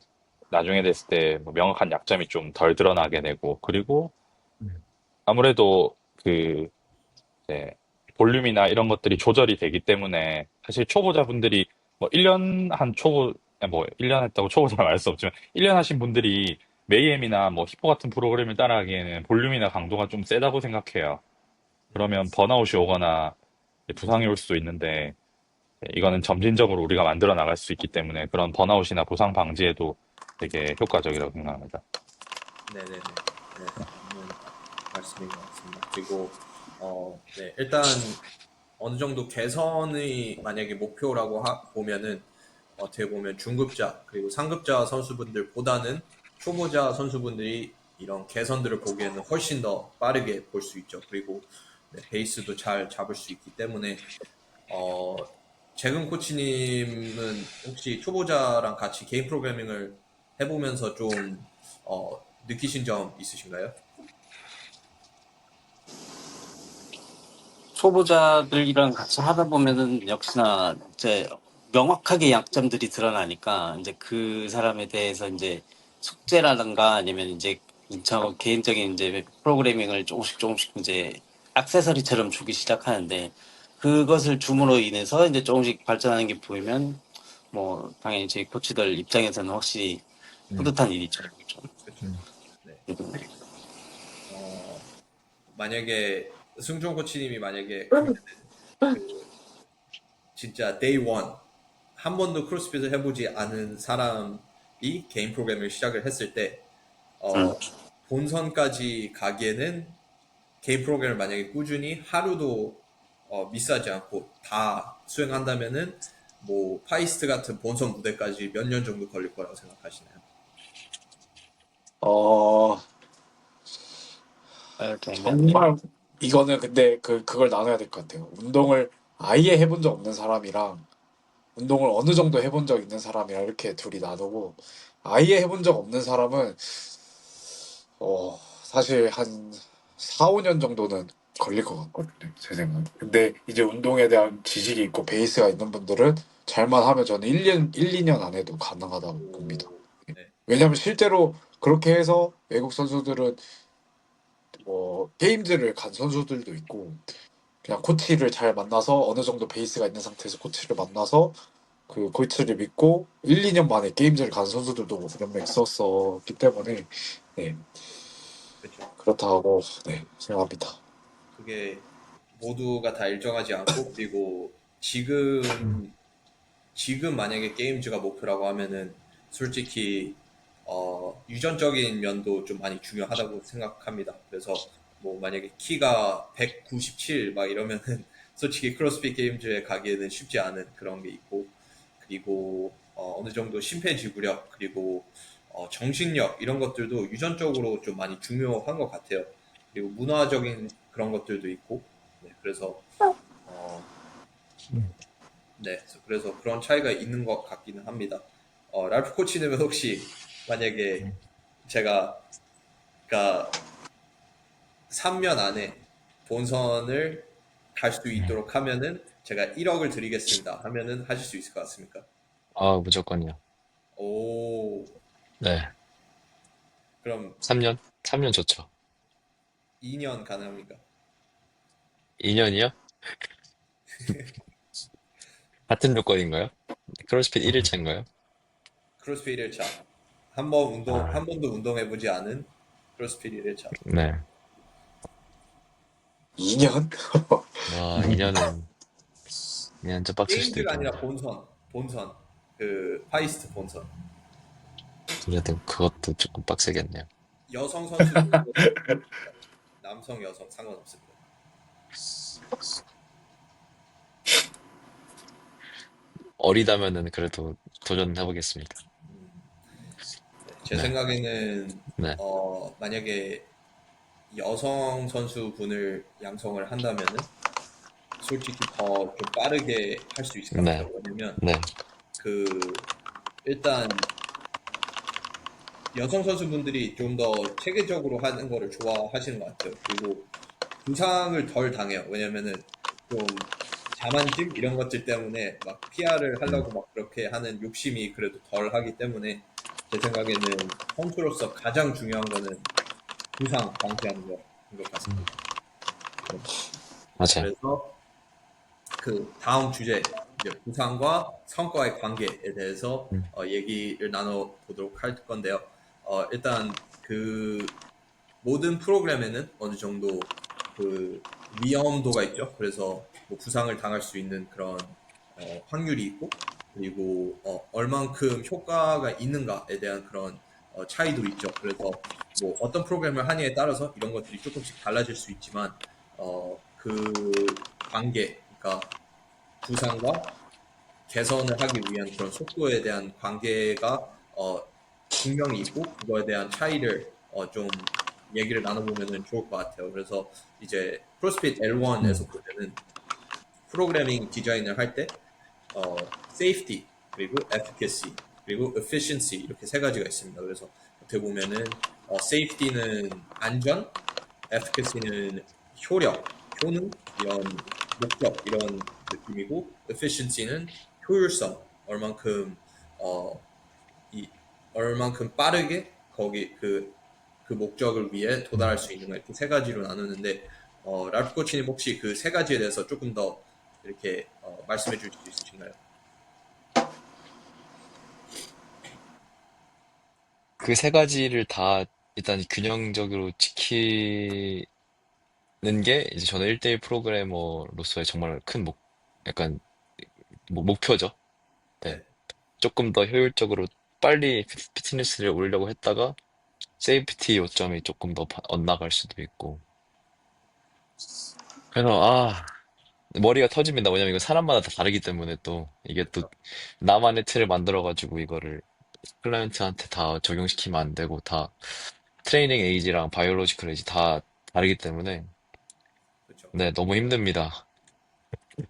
S3: 나중에 됐을 때뭐 명확한 약점이 좀 덜 드러나게 되고 그리고 아무래도 그 이제 볼륨이나 이런 것들이 조절이 되기 때문에 사실 초보자분들이 뭐 1년 한 초보 뭐 1년 했다고 초보자라 말할 수 없지만 1년 하신 분들이 메이엠이나 뭐 히포 같은 프로그램을 따라하기에는 볼륨이나 강도가 좀 세다고 생각해요. 그러면 번아웃이 오거나 부상이 올 수도 있는데 이거는 점진적으로 우리가 만들어 나갈 수 있기 때문에 그런 번아웃이나 부상 방지에도 되게 효과적이라고 생각합니다.
S1: 네네네. 네, 맞는 말씀인 것 같습니다. 그리고 네, 일단 어느 정도 개선이 만약에 목표라고 보면은 어떻게 보면 중급자 그리고 상급자 선수분들보다는 초보자 선수분들이 이런 개선들을 보기에는 훨씬 더 빠르게 볼 수 있죠. 그리고 네, 베이스도 잘 잡을 수 있기 때문에 재근 코치님은 혹시 초보자랑 같이 개인 프로그래밍을 해보면서 좀 느끼신 점 있으신가요?
S4: 초보자들이랑 같이 하다 보면은 역시나 이제 명확하게 약점들이 드러나니까 이제 그 사람에 대해서 이제 숙제라든가 아니면 이제 저 개인적인 이제 프로그래밍을 조금씩 이제 액세서리처럼 주기 시작하는데 그것을 줌으로 인해서 이제 조금씩 발전하는 게 보이면 뭐 당연히 저희 코치들 입장에서는 확실히 뿌듯한 일이죠. 그렇죠.
S1: 그렇죠. 네. 만약에 승종 코치님이 만약에 진짜 day one 한 번도 크로스핏을 해보지 않은 사람이 개인 프로그램을 시작을 했을 때 본선까지 가기에는 개인 프로그램을 만약에 꾸준히 하루도 미스하지 않고 다 수행한다면은 뭐 파이스트 같은 본선 무대까지 몇 년 정도 걸릴 거라고 생각하시나요?
S6: 어,
S4: 이렇게
S6: 정말 이거는 근데 그걸 나눠야 될 것 같아요. 운동을 아예 해본 적 없는 사람이랑 운동을 어느 정도 해본 적 있는 사람이랑 이렇게 둘이 나누고 아예 해본 적 없는 사람은 사실 한 4, 5년 정도는 걸릴 것 같거든요. 제 생각에. 근데 이제 운동에 대한 지식이 있고 베이스가 있는 분들은 잘만 하면 저는 1년, 1, 2년 안에도 가능하다고 봅니다.
S1: 네.
S6: 왜냐면 실제로 그렇게 해서 외국 선수들은 뭐 게임즈를 간 선수들도 있고 그냥 코치를 잘 만나서 어느 정도 베이스가 있는 상태에서 코치를 만나서 그 코치를 믿고 1, 2년 만에 게임즈를 간 선수들도 몇 명 있었었기 때문에 네,
S1: 그렇죠.
S6: 그렇다고 네, 생각합니다.
S1: 그게 모두가 다 일정하지 않고 그리고 지금 지금 만약에 게임즈가 목표라고 하면은 솔직히 유전적인 면도 좀 많이 중요하다고 생각합니다. 그래서 뭐 만약에 키가 197 막 이러면은 솔직히 크로스핏 게임즈에 가기에는 쉽지 않은 그런 게 있고, 그리고 어느 정도 심폐지구력, 그리고 정신력 이런 것들도 유전적으로 좀 많이 중요한 것 같아요. 그리고 문화적인 그런 것들도 있고, 네, 그래서 어, 네, 그래서 그런 차이가 있는 것 같기는 합니다. 랄프 코치님은 혹시 만약에 제가 그러니까 3년 안에 본선을 갈 수 있도록 하면은 제가 1억을 드리겠습니다 하면은 하실 수 있을 것 같습니까?
S2: 아, 무조건이요.
S1: 오,
S2: 네.
S1: 그럼
S2: 3년? 3년 좋죠.
S1: 2년 가능합니까?
S2: 2년이요? 같은 조건인가요? 크로스핏 1일차인가요?
S1: 크로스핏 1일차. 한
S2: 아,
S1: 번도 운동해보지 않은 크로스핏 1일차.
S2: 네.
S6: 2년?
S2: 와, 2년은 좀 빡칠 수도
S1: 게임즈가 아니라
S2: 있겠네요.
S1: 본선. 그, 파이스트 본선.
S2: 그래도 그것도 조금 빡세겠네요.
S1: 여성 선수들도 상관없습니다. 남성, 여성 상관없습니다.
S2: 어리다면은 그래도 도전해보겠습니다.
S1: 네, 제
S2: 네,
S1: 생각에는,
S2: 네,
S1: 만약에 여성 선수분을 양성을 한다면은 솔직히 더 좀 빠르게 할 수 있을 것
S2: 네,
S1: 같아요. 왜냐면
S2: 네,
S1: 그 일단 여성 선수분들이 좀 더 체계적으로 하는 거를 좋아하시는 것 같아요. 그리고 부상을 덜 당해요. 왜냐면은 좀 자만심 이런 것들 때문에 막 PR을 하려고 막 그렇게 하는 욕심이 그래도 덜 하기 때문에 제 생각에는 선수로서 가장 중요한 거는 부상 방지하는 거인 것 같습니다.
S2: 맞아요.
S1: 그래서 그 다음 주제 이제 부상과 성과의 관계에 대해서
S2: 음,
S1: 얘기를 나눠 보도록 할 건데요. 일단 그 모든 프로그램에는 어느 정도 그 위험도가 있죠. 그래서 뭐 부상을 당할 수 있는 그런 확률이 있고, 그리고 얼만큼 효과가 있는가에 대한 그런 차이도 있죠. 그래서 뭐 어떤 프로그램을 하냐에 따라서 이런 것들이 조금씩 달라질 수 있지만 그 관계, 그러니까 부상과 개선을 하기 위한 그런 속도에 대한 관계가 분명히 있고 그거에 대한 차이를 좀 얘기를 나눠보면 좋을 것 같아요. 그래서 이제 크로스핏
S2: 음,
S1: L1에서 보면은 프로그래밍 디자인을 할 때 safety 그리고 efficacy 그리고 efficiency 이렇게 세 가지가 있습니다. 그래서 어떻게 보면은 safety는 안전, efficacy는 효력, 효능 이런 목적 이런 느낌이고 efficiency는 효율성 얼만큼 어, 이 얼만큼 빠르게 거기 그 목적을 위해 도달할 수 있는가 이렇게 세 가지로 나누는데 랄프 코치님 혹시 그 세 가지에 대해서 조금 더 이렇게 말씀해 주실 수 있으신가요?
S2: 그 세 가지를 다 일단 균형적으로 지키는 게 이제 저는 1대1 프로그래머로서의 정말 큰 약간 목표죠. 네.
S1: 네,
S2: 조금 더 효율적으로 빨리 피트니스를 올리려고 했다가 세이프티 요점이 조금 더 엇나갈 수도 있고. 그래서 머리가 터집니다. 왜냐면 이거 사람마다 다 다르기 때문에 또 이게 또
S1: 그렇죠.
S2: 나만의 틀을 만들어가지고 이거를 클라이언트한테 다 적용시키면 안 되고 다 트레이닝 에이지랑 바이올로지컬 에이지 다 다르기 때문에
S1: 그렇죠.
S2: 네, 너무 힘듭니다.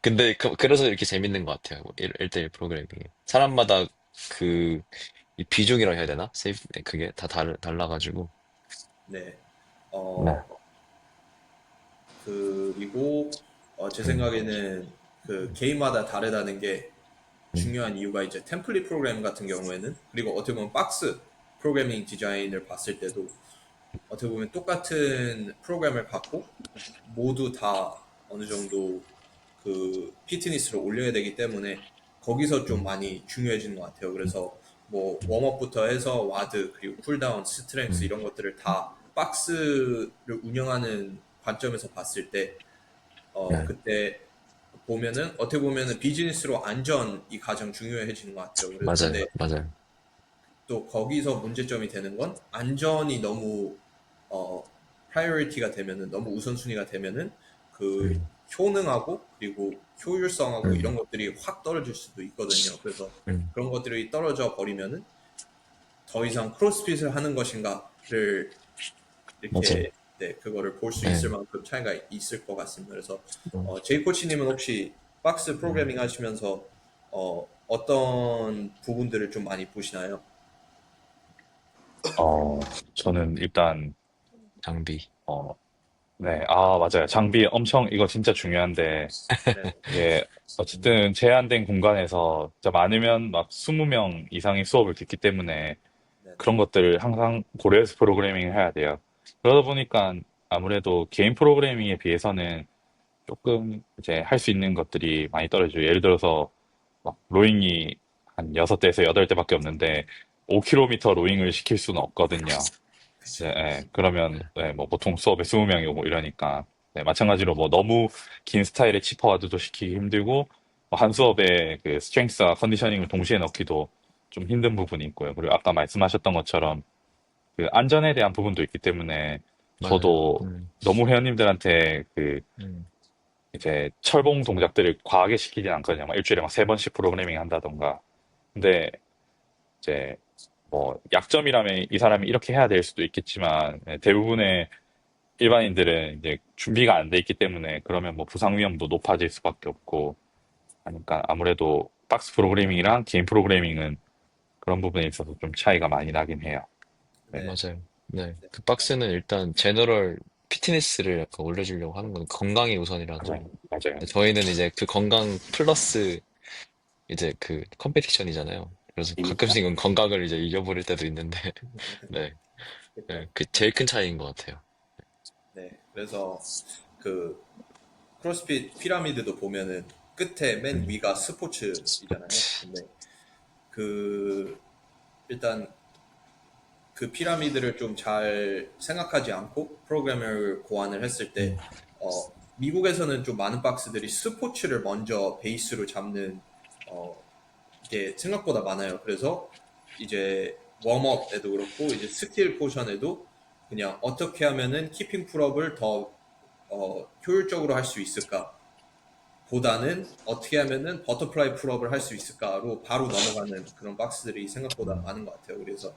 S2: 근데 그래서 이렇게 재밌는 것 같아요. 1대1 프로그래밍이. 사람마다 그 이 비중이라 해야 되나? 세이프 그게 다 달라가지고.
S1: 네.
S2: 네.
S1: 어, 그리고 제
S2: 음,
S1: 생각에는 그 개인마다 다르다는 게
S2: 음,
S1: 중요한 이유가 이제 템플릿 프로그램 같은 경우에는 그리고 어떻게 보면 박스 프로그래밍 디자인을 봤을 때도 어떻게 보면 똑같은 프로그램을 갖고 모두 다 어느 정도 그 피트니스를 올려야 되기 때문에 거기서 좀
S2: 음,
S1: 많이 중요해지는 것 같아요.
S2: 음,
S1: 그래서 뭐 웜업부터 해서 와드 그리고 쿨다운, 스트렝스
S2: 음.
S1: 이런 것들을 다 박스를 운영하는 관점에서 봤을 때
S2: 네.
S1: 그때 보면은 어떻게 보면은 비즈니스로 안전이 가장 중요해지는 것 같아요.
S2: 맞아요,
S1: 근데
S2: 맞아요.
S1: 또 거기서 문제점이 되는 건 안전이 너무 프라이어리티가 되면은 너무 우선순위가 되면은 그
S2: 음,
S1: 효능하고 그리고 효율성하고 이런
S2: 음,
S1: 것들이 확 떨어질 수도 있거든요. 그래서
S2: 음,
S1: 그런 것들이 떨어져 버리면은 더 이상 크로스핏을 하는 것인가를
S2: 맞아요.
S1: 이렇게 네, 그거를 볼 수 있을
S2: 네.
S1: 만큼 차이가 있을 것 같습니다. 그래서
S2: 음,
S1: 제이 코치님은 혹시 박스
S2: 음.
S1: 프로그래밍 하시면서 어떤 부분들을 좀 많이 보시나요?
S3: 저는 일단,
S2: 장비.
S3: 어, 네, 맞아요. 장비 엄청, 이거 진짜 중요한데,
S1: 네,
S3: 이게, 어쨌든 제한된 공간에서 진짜 많으면 막 20명 이상의 수업을 듣기 때문에
S1: 네, 네,
S3: 그런 것들을 항상 고려해서 프로그래밍을 해야 돼요. 그러다 보니까 아무래도 개인 프로그래밍에 비해서는 조금 이제 할 수 있는 것들이 많이 떨어져요. 예를 들어서 막 로잉이 한 6대에서 8대밖에 없는데 5km 로잉을 시킬 수는 없거든요. 네,
S1: 그쵸.
S3: 그러면 네, 뭐 보통 수업에 20명이 오고 이러니까 네, 마찬가지로 뭐 너무 긴 스타일의 치퍼와드도 시키기 힘들고 뭐한 수업에 그 스트렝스와 컨디셔닝을 동시에 넣기도 좀 힘든 부분이 있고요. 그리고 아까 말씀하셨던 것처럼 그 안전에 대한 부분도 있기 때문에
S2: 맞아요.
S3: 저도 너무 회원님들한테 그
S2: 음,
S3: 이제 철봉 동작들을 과하게 시키진 않거든요. 막 일주일에 막 3번씩 프로그래밍 한다던가. 근데 이제 뭐 약점이라면 이 사람이 이렇게 해야 될 수도 있겠지만 대부분의 일반인들은 이제 준비가 안 돼 있기 때문에 그러면 뭐 부상 위험도 높아질 수밖에 없고 하니까 아무래도 박스 프로그래밍이랑 개인 프로그래밍은 그런 부분에 있어서 좀 차이가 많이 나긴 해요. 네.
S1: 네,
S2: 맞아요. 네.
S1: 네,
S2: 그 박스는 일단 제너럴 피트니스를 약간 올려주려고 하는 건 건강이 우선이라서.
S3: 맞아요. 맞아요.
S2: 저희는 이제 그 건강 플러스 이제 그 컴페티션이잖아요. 그래서
S4: 입니까?
S2: 가끔씩은 건강을 이제 잃어버릴 때도 있는데, 네.
S1: 그쵸.
S2: 네. 그 제일 큰 차이인 것 같아요.
S1: 네, 그래서 그 크로스핏 피라미드도 보면은 끝에 맨
S2: 음,
S1: 위가 스포츠이잖아요.
S2: 스포츠.
S1: 근데 그 일단 그 피라미드를 좀 잘 생각하지 않고 프로그램을 고안을 했을 때
S2: 음,
S1: 미국에서는 좀 많은 박스들이 스포츠를 먼저 베이스로 잡는 어, 게 생각보다 많아요. 그래서 이제 웜업에도 그렇고 이제 스킬 포션에도 그냥 어떻게 하면은 키핑 풀업을 더 효율적으로 할 수 있을까 보다는 어떻게 하면은 버터플라이 풀업을 할 수 있을까로 바로 넘어가는 그런 박스들이 생각보다
S2: 음,
S1: 많은 것 같아요. 그래서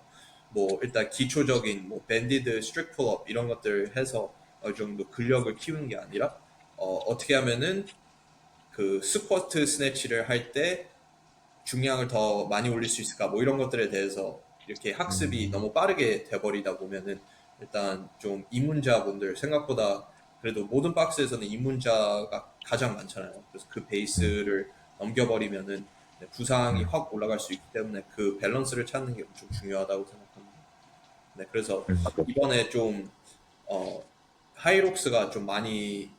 S1: 뭐 일단 기초적인 뭐 밴디드, 스트릭 풀업 이런 것들 해서 어느 정도 근력을 키우는 게 아니라 어떻게 하면은 그 스쿼트 스네치를 할 때 중량을 더 많이 올릴 수 있을까 뭐 이런 것들에 대해서 이렇게 학습이
S2: 음,
S1: 너무 빠르게 돼버리다 보면은 일단 좀 입문자분들 생각보다 그래도 모든 박스에서는 입문자가 가장 많잖아요. 그래서 그
S2: 음,
S1: 베이스를 넘겨버리면은 부상이
S2: 음,
S1: 확 올라갈 수 있기 때문에 그 밸런스를 찾는 게 엄청 중요하다고 생각합니다. 네, 그래서 이번에 좀 어, 하이록스가 좀 많이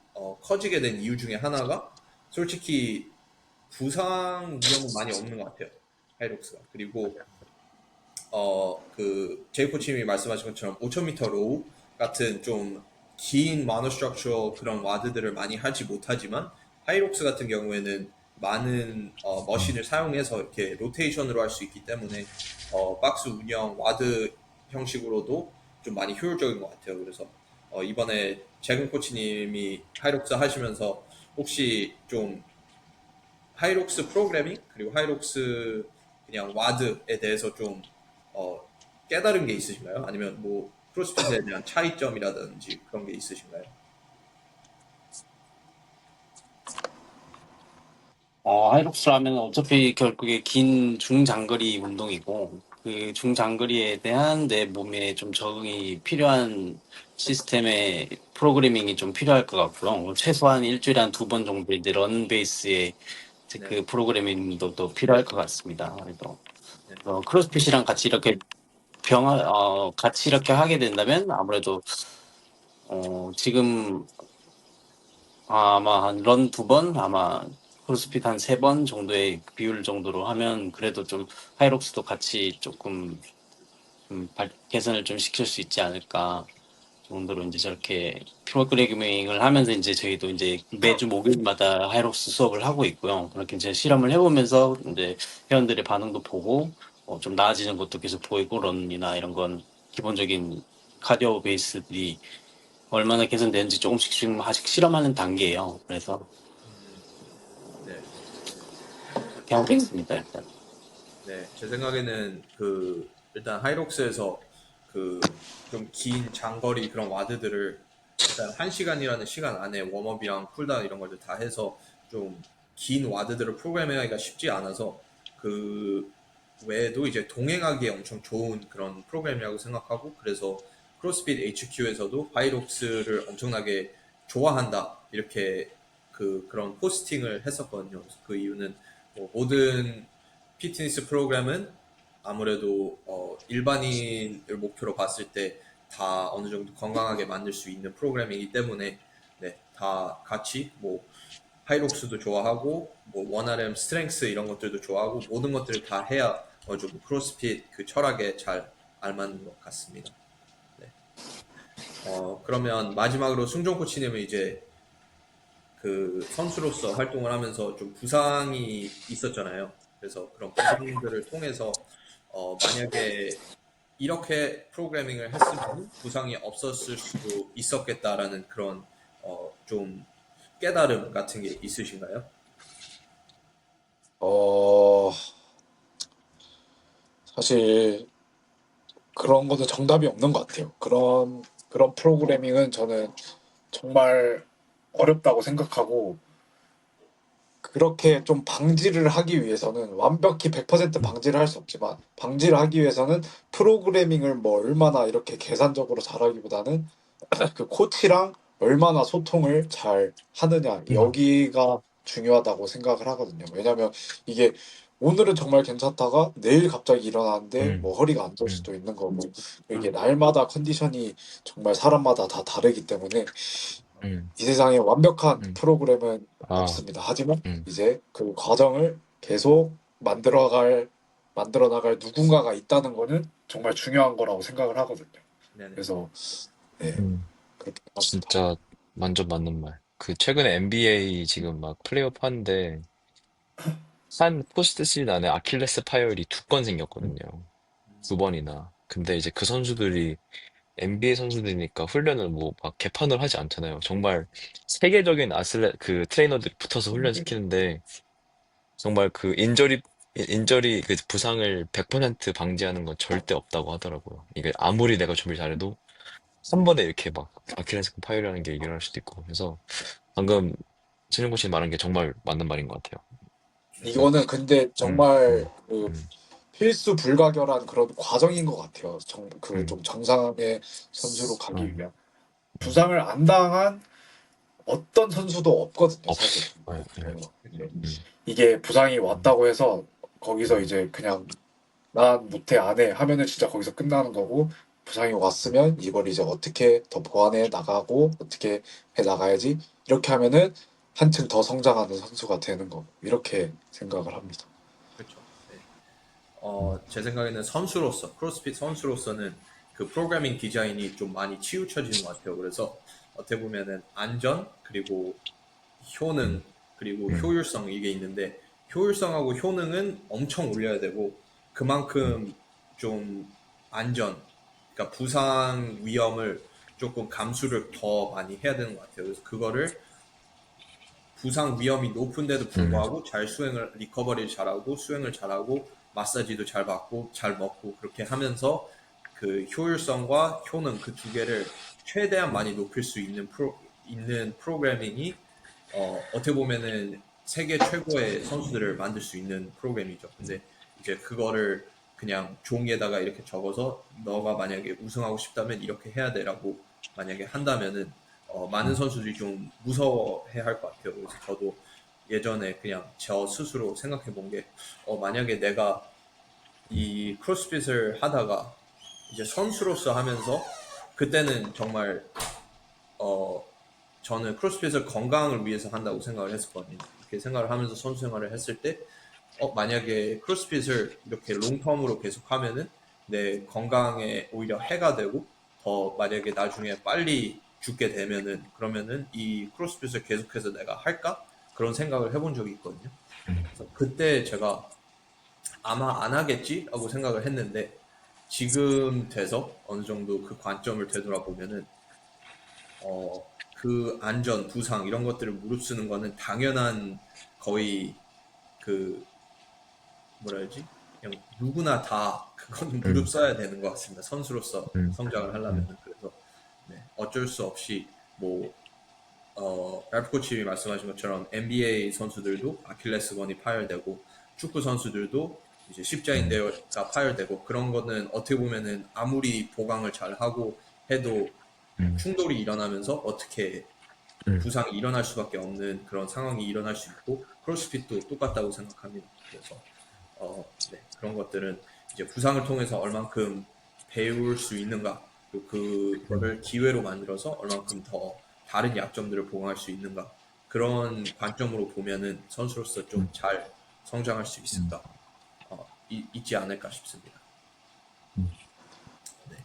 S1: 커지게 된 이유 중에 하나가 솔직히 부상 위험은 많이 없는 것 같아요. 하이록스가. 그리고 그 제이코치님이 말씀하신 것처럼 5000m 로우 같은 좀 긴 모노스트럭처럴 그런 와드들을 많이 하지 못하지만 하이록스 같은 경우에는 많은
S2: 음,
S1: 머신을 사용해서 이렇게 로테이션으로 할 수 있기 때문에 박스 운영 와드 형식으로도 좀 많이 효율적인 것 같아요. 그래서 이번에 재근 코치님이 하이록스 하시면서 혹시 좀 하이록스 프로그래밍 그리고 하이록스 그냥 와드에 대해서 좀 어, 깨달은 게 있으신가요? 아니면 뭐 크로스핏에 대한 차이점이라든지 그런 게 있으신가요?
S4: 하이록스라면 어차피 결국에 긴 중장거리 운동이고 그 중장거리에 대한 내 몸에 좀 적응이 필요한 시스템의 프로그래밍이 좀 필요할 것 같고요. 최소한 일주일에 한 2번 정도 이제 런 베이스의 이제
S1: 네,
S4: 그 프로그래밍도 또 필요할 것 같습니다. 그래서
S1: 네,
S4: 크로스핏이랑 같이 이렇게 같이 이렇게 하게 된다면 아무래도 지금 아마 한 런 2번, 아마 크로스핏 한 3번 정도의 비율 정도로 하면 그래도 좀 하이록스도 같이 조금 개선을 좀 시킬 수 있지 않을까 정도로 이제 저렇게 프로그래밍을 하면서 이제 저희도 이제 매주 목요일마다 하이록스 수업을 하고 있고요. 그렇게 이제 실험을 해보면서 이제 회원들의 반응도 보고 좀 나아지는 것도 계속 보이고 런이나 이런 건 기본적인 카디오 베이스들이 얼마나 개선되는지 조금씩 아직 실험하는 단계예요. 그래서
S1: 네.
S4: 그렇게 하고 있습니다. 일단.
S1: 네, 제 생각에는 일단 하이록스에서 좀 긴 장거리 그런 와드들을 일단 1시간이라는 시간 안에 웜업이랑 쿨다운 이런 걸 다 해서 좀 긴 와드들을 프로그래밍하기가 쉽지 않아서 그 외에도 이제 동행하기에 엄청 좋은 그런 프로그램이라고 생각하고, 그래서 크로스핏 HQ에서도 하이록스를 엄청나게 좋아한다 이렇게 그런 포스팅을 했었거든요. 그래서 그 이유는 뭐 모든 피트니스 프로그램은 아무래도 일반인을 목표로 봤을 때 다 어느 정도 건강하게 만들 수 있는 프로그램이기 때문에, 네, 다 같이 뭐 하이록스도 좋아하고 뭐 원RM 스트렝스 이런 것들도 좋아하고 모든 것들을 다 해야 좀 크로스핏 그 철학에 잘 알맞는 것 같습니다. 네. 그러면 마지막으로 승종 코치님은 이제 선수로서 활동을 하면서 좀 부상이 있었잖아요. 그래서 그런 부상들을 통해서 만약에 이렇게 프로그래밍을 했으면 부상이 없었을 수도 있었겠다라는 그런 좀 깨달음 같은 게 있으신가요?
S6: 어, 사실 그런 거는 정답이 없는 것 같아요. 그런 프로그래밍은 저는 정말 어렵다고 생각하고, 그렇게 좀 방지를 하기 위해서는 완벽히 100% 방지를 할 수 없지만, 방지를 하기 위해서는 프로그래밍을 뭐 얼마나 이렇게 계산적으로 잘하기보다는 그 코치랑 얼마나 소통을 잘 하느냐, 여기가 중요하다고 생각을 하거든요. 왜냐면 이게 오늘은 정말 괜찮다가 내일 갑자기 일어나는데 뭐 허리가 안 좋을 수도 있는 거고, 이게 날마다 컨디션이 정말 사람마다 다 다르기 때문에 이 세상에 완벽한 프로그램은
S2: 아,
S6: 없습니다. 하지만
S2: 음,
S6: 이제 그 과정을 계속 만들어 나갈 누군가가 있다는 거는 정말 중요한 거라고 생각을 하거든요.
S1: 네네.
S6: 그래서 네,
S2: 음.
S6: 그렇게 생각합니다.
S2: 진짜 완전 맞는 말. 최근에 NBA 지금 막 플레이오프 하는데 한 포스트 시즌 안에 아킬레스 파열이 2건 생겼거든요. 2번이나. 근데 이제 그 선수들이 NBA 선수들이니까 훈련을 뭐 막 개판을 하지 않잖아요. 정말 세계적인 트레이너들이 붙어서 훈련시키는데 정말 인저리 그 부상을 100% 방지하는 건 절대 없다고 하더라고요. 이게 아무리 내가 준비를 잘해도 한 번에 이렇게 막 아킬레스 파열이라는 게 일어날 수도 있고. 그래서 방금 신영구 씨 말한 게 정말 맞는 말인 것 같아요. 그래서
S6: 이거는 근데
S2: 음,
S6: 정말
S2: 음, 음,
S6: 필수 불가결한 그런 과정인 것 같아요. 그
S2: 음,
S6: 좀 정상의 선수로 가기
S2: 음,
S6: 위한.
S2: 음.
S6: 부상을 안 당한 어떤 선수도 없거든요, 사실.
S2: 없어. 네, 네.
S6: 네.
S2: 음,
S6: 이게 부상이
S2: 음,
S6: 왔다고 해서 거기서 이제 그냥 난 못해 안 해 하면은 진짜 거기서 끝나는 거고, 부상이 왔으면 이걸 이제 어떻게 더 보완해 나가고 어떻게 해 나가야지, 이렇게 하면은 한층 더 성장하는 선수가 되는 거고, 이렇게 생각을 합니다.
S1: 그렇죠. 네. 제 생각에는 선수로서, 크로스핏 선수로서는 그 프로그래밍 디자인이 좀 많이 치우쳐지는 것 같아요. 그래서 어떻게 보면은 안전, 그리고 효능, 그리고
S2: 음,
S1: 효율성 이게 있는데, 효율성하고 효능은 엄청 올려야 되고, 그만큼 좀 안전, 그러니까 부상 위험을 조금 감수를 더 많이 해야 되는 것 같아요. 그래서 그거를 부상 위험이 높은데도
S2: 음,
S1: 불구하고 잘 리커버리를 잘하고 수행을 잘하고 마사지도 잘 받고 잘 먹고 그렇게 하면서 그 효율성과 효능 그 두 개를 최대한 많이 높일 수 있는 프로그래밍이 어떻게 보면은 세계 최고의 선수들을 만들 수 있는 프로그램이죠. 근데 이제 그거를 그냥 종이에다가 이렇게 적어서 너가 만약에 우승하고 싶다면 이렇게 해야 돼라고 만약에 한다면은 많은 선수들이 좀 무서워해 할 것 같아요. 그래서 저도 예전에 그냥 저 스스로 생각해 본 게, 만약에 내가 이 크로스핏을 하다가 이제 선수로서 하면서 그때는 정말 어, 저는 크로스핏을 건강을 위해서 한다고 생각을 했었거든요. 이렇게 생각을 하면서 선수 생활을 했을 때, 만약에 크로스핏을 이렇게 롱텀으로 계속 하면은 내 건강에 오히려 해가 되고 더 만약에 나중에 빨리 죽게 되면은 그러면은 이 크로스핏을 계속해서 내가 할까? 그런 생각을 해본 적이 있거든요. 그래서 그때 제가 아마 안 하겠지? 라고 생각을 했는데 지금 돼서 어느 정도 그 관점을 되돌아보면은 그 안전, 부상 이런 것들을 무릅쓰는 거는 당연한 거의 그 뭐라 해야지? 그냥 누구나 다 그거는 무릎 써야 되는 것 같습니다. 선수로서 성장을 하려면. 그래서 네, 어쩔 수 없이 뭐 랄프 코치님이 말씀하신 것처럼 NBA 선수들도 아킬레스건이 파열되고 축구 선수들도 이제 십자인대가 파열되고 그런 거는 어떻게 보면은 아무리 보강을 잘 하고 해도 충돌이 일어나면서 어떻게 부상이 일어날 수밖에 없는 그런 상황이 일어날 수 있고 크로스핏도 똑같다고 생각합니다. 그래서 네, 그런 것들은 이제 부상을 통해서 얼만큼 배울 수 있는가 그리고 그거를 기회로 만들어서 얼만큼 더 다른 약점들을 보강할 수 있는가 그런 관점으로 보면은 선수로서 좀 잘 성장할 수 있을까 있지 않을까 싶습니다. 네.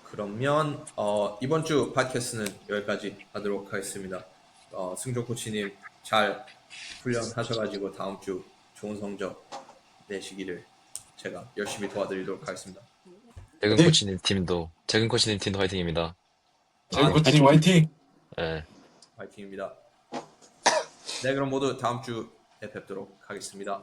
S1: 그러면 이번 주 팟캐스트는 여기까지 하도록 하겠습니다. 승조 코치님 잘 훈련하셔가지고 다음 주 좋은 성적 내시기를 제가 열심히 도와드리도록 하겠습니다.
S2: 재근 코치님 팀도 화이팅입니다.
S6: 재근 코치님 화이팅!
S2: 예.
S1: 화이팅입니다. 네, 그럼 모두 다음 주에 뵙도록 하겠습니다.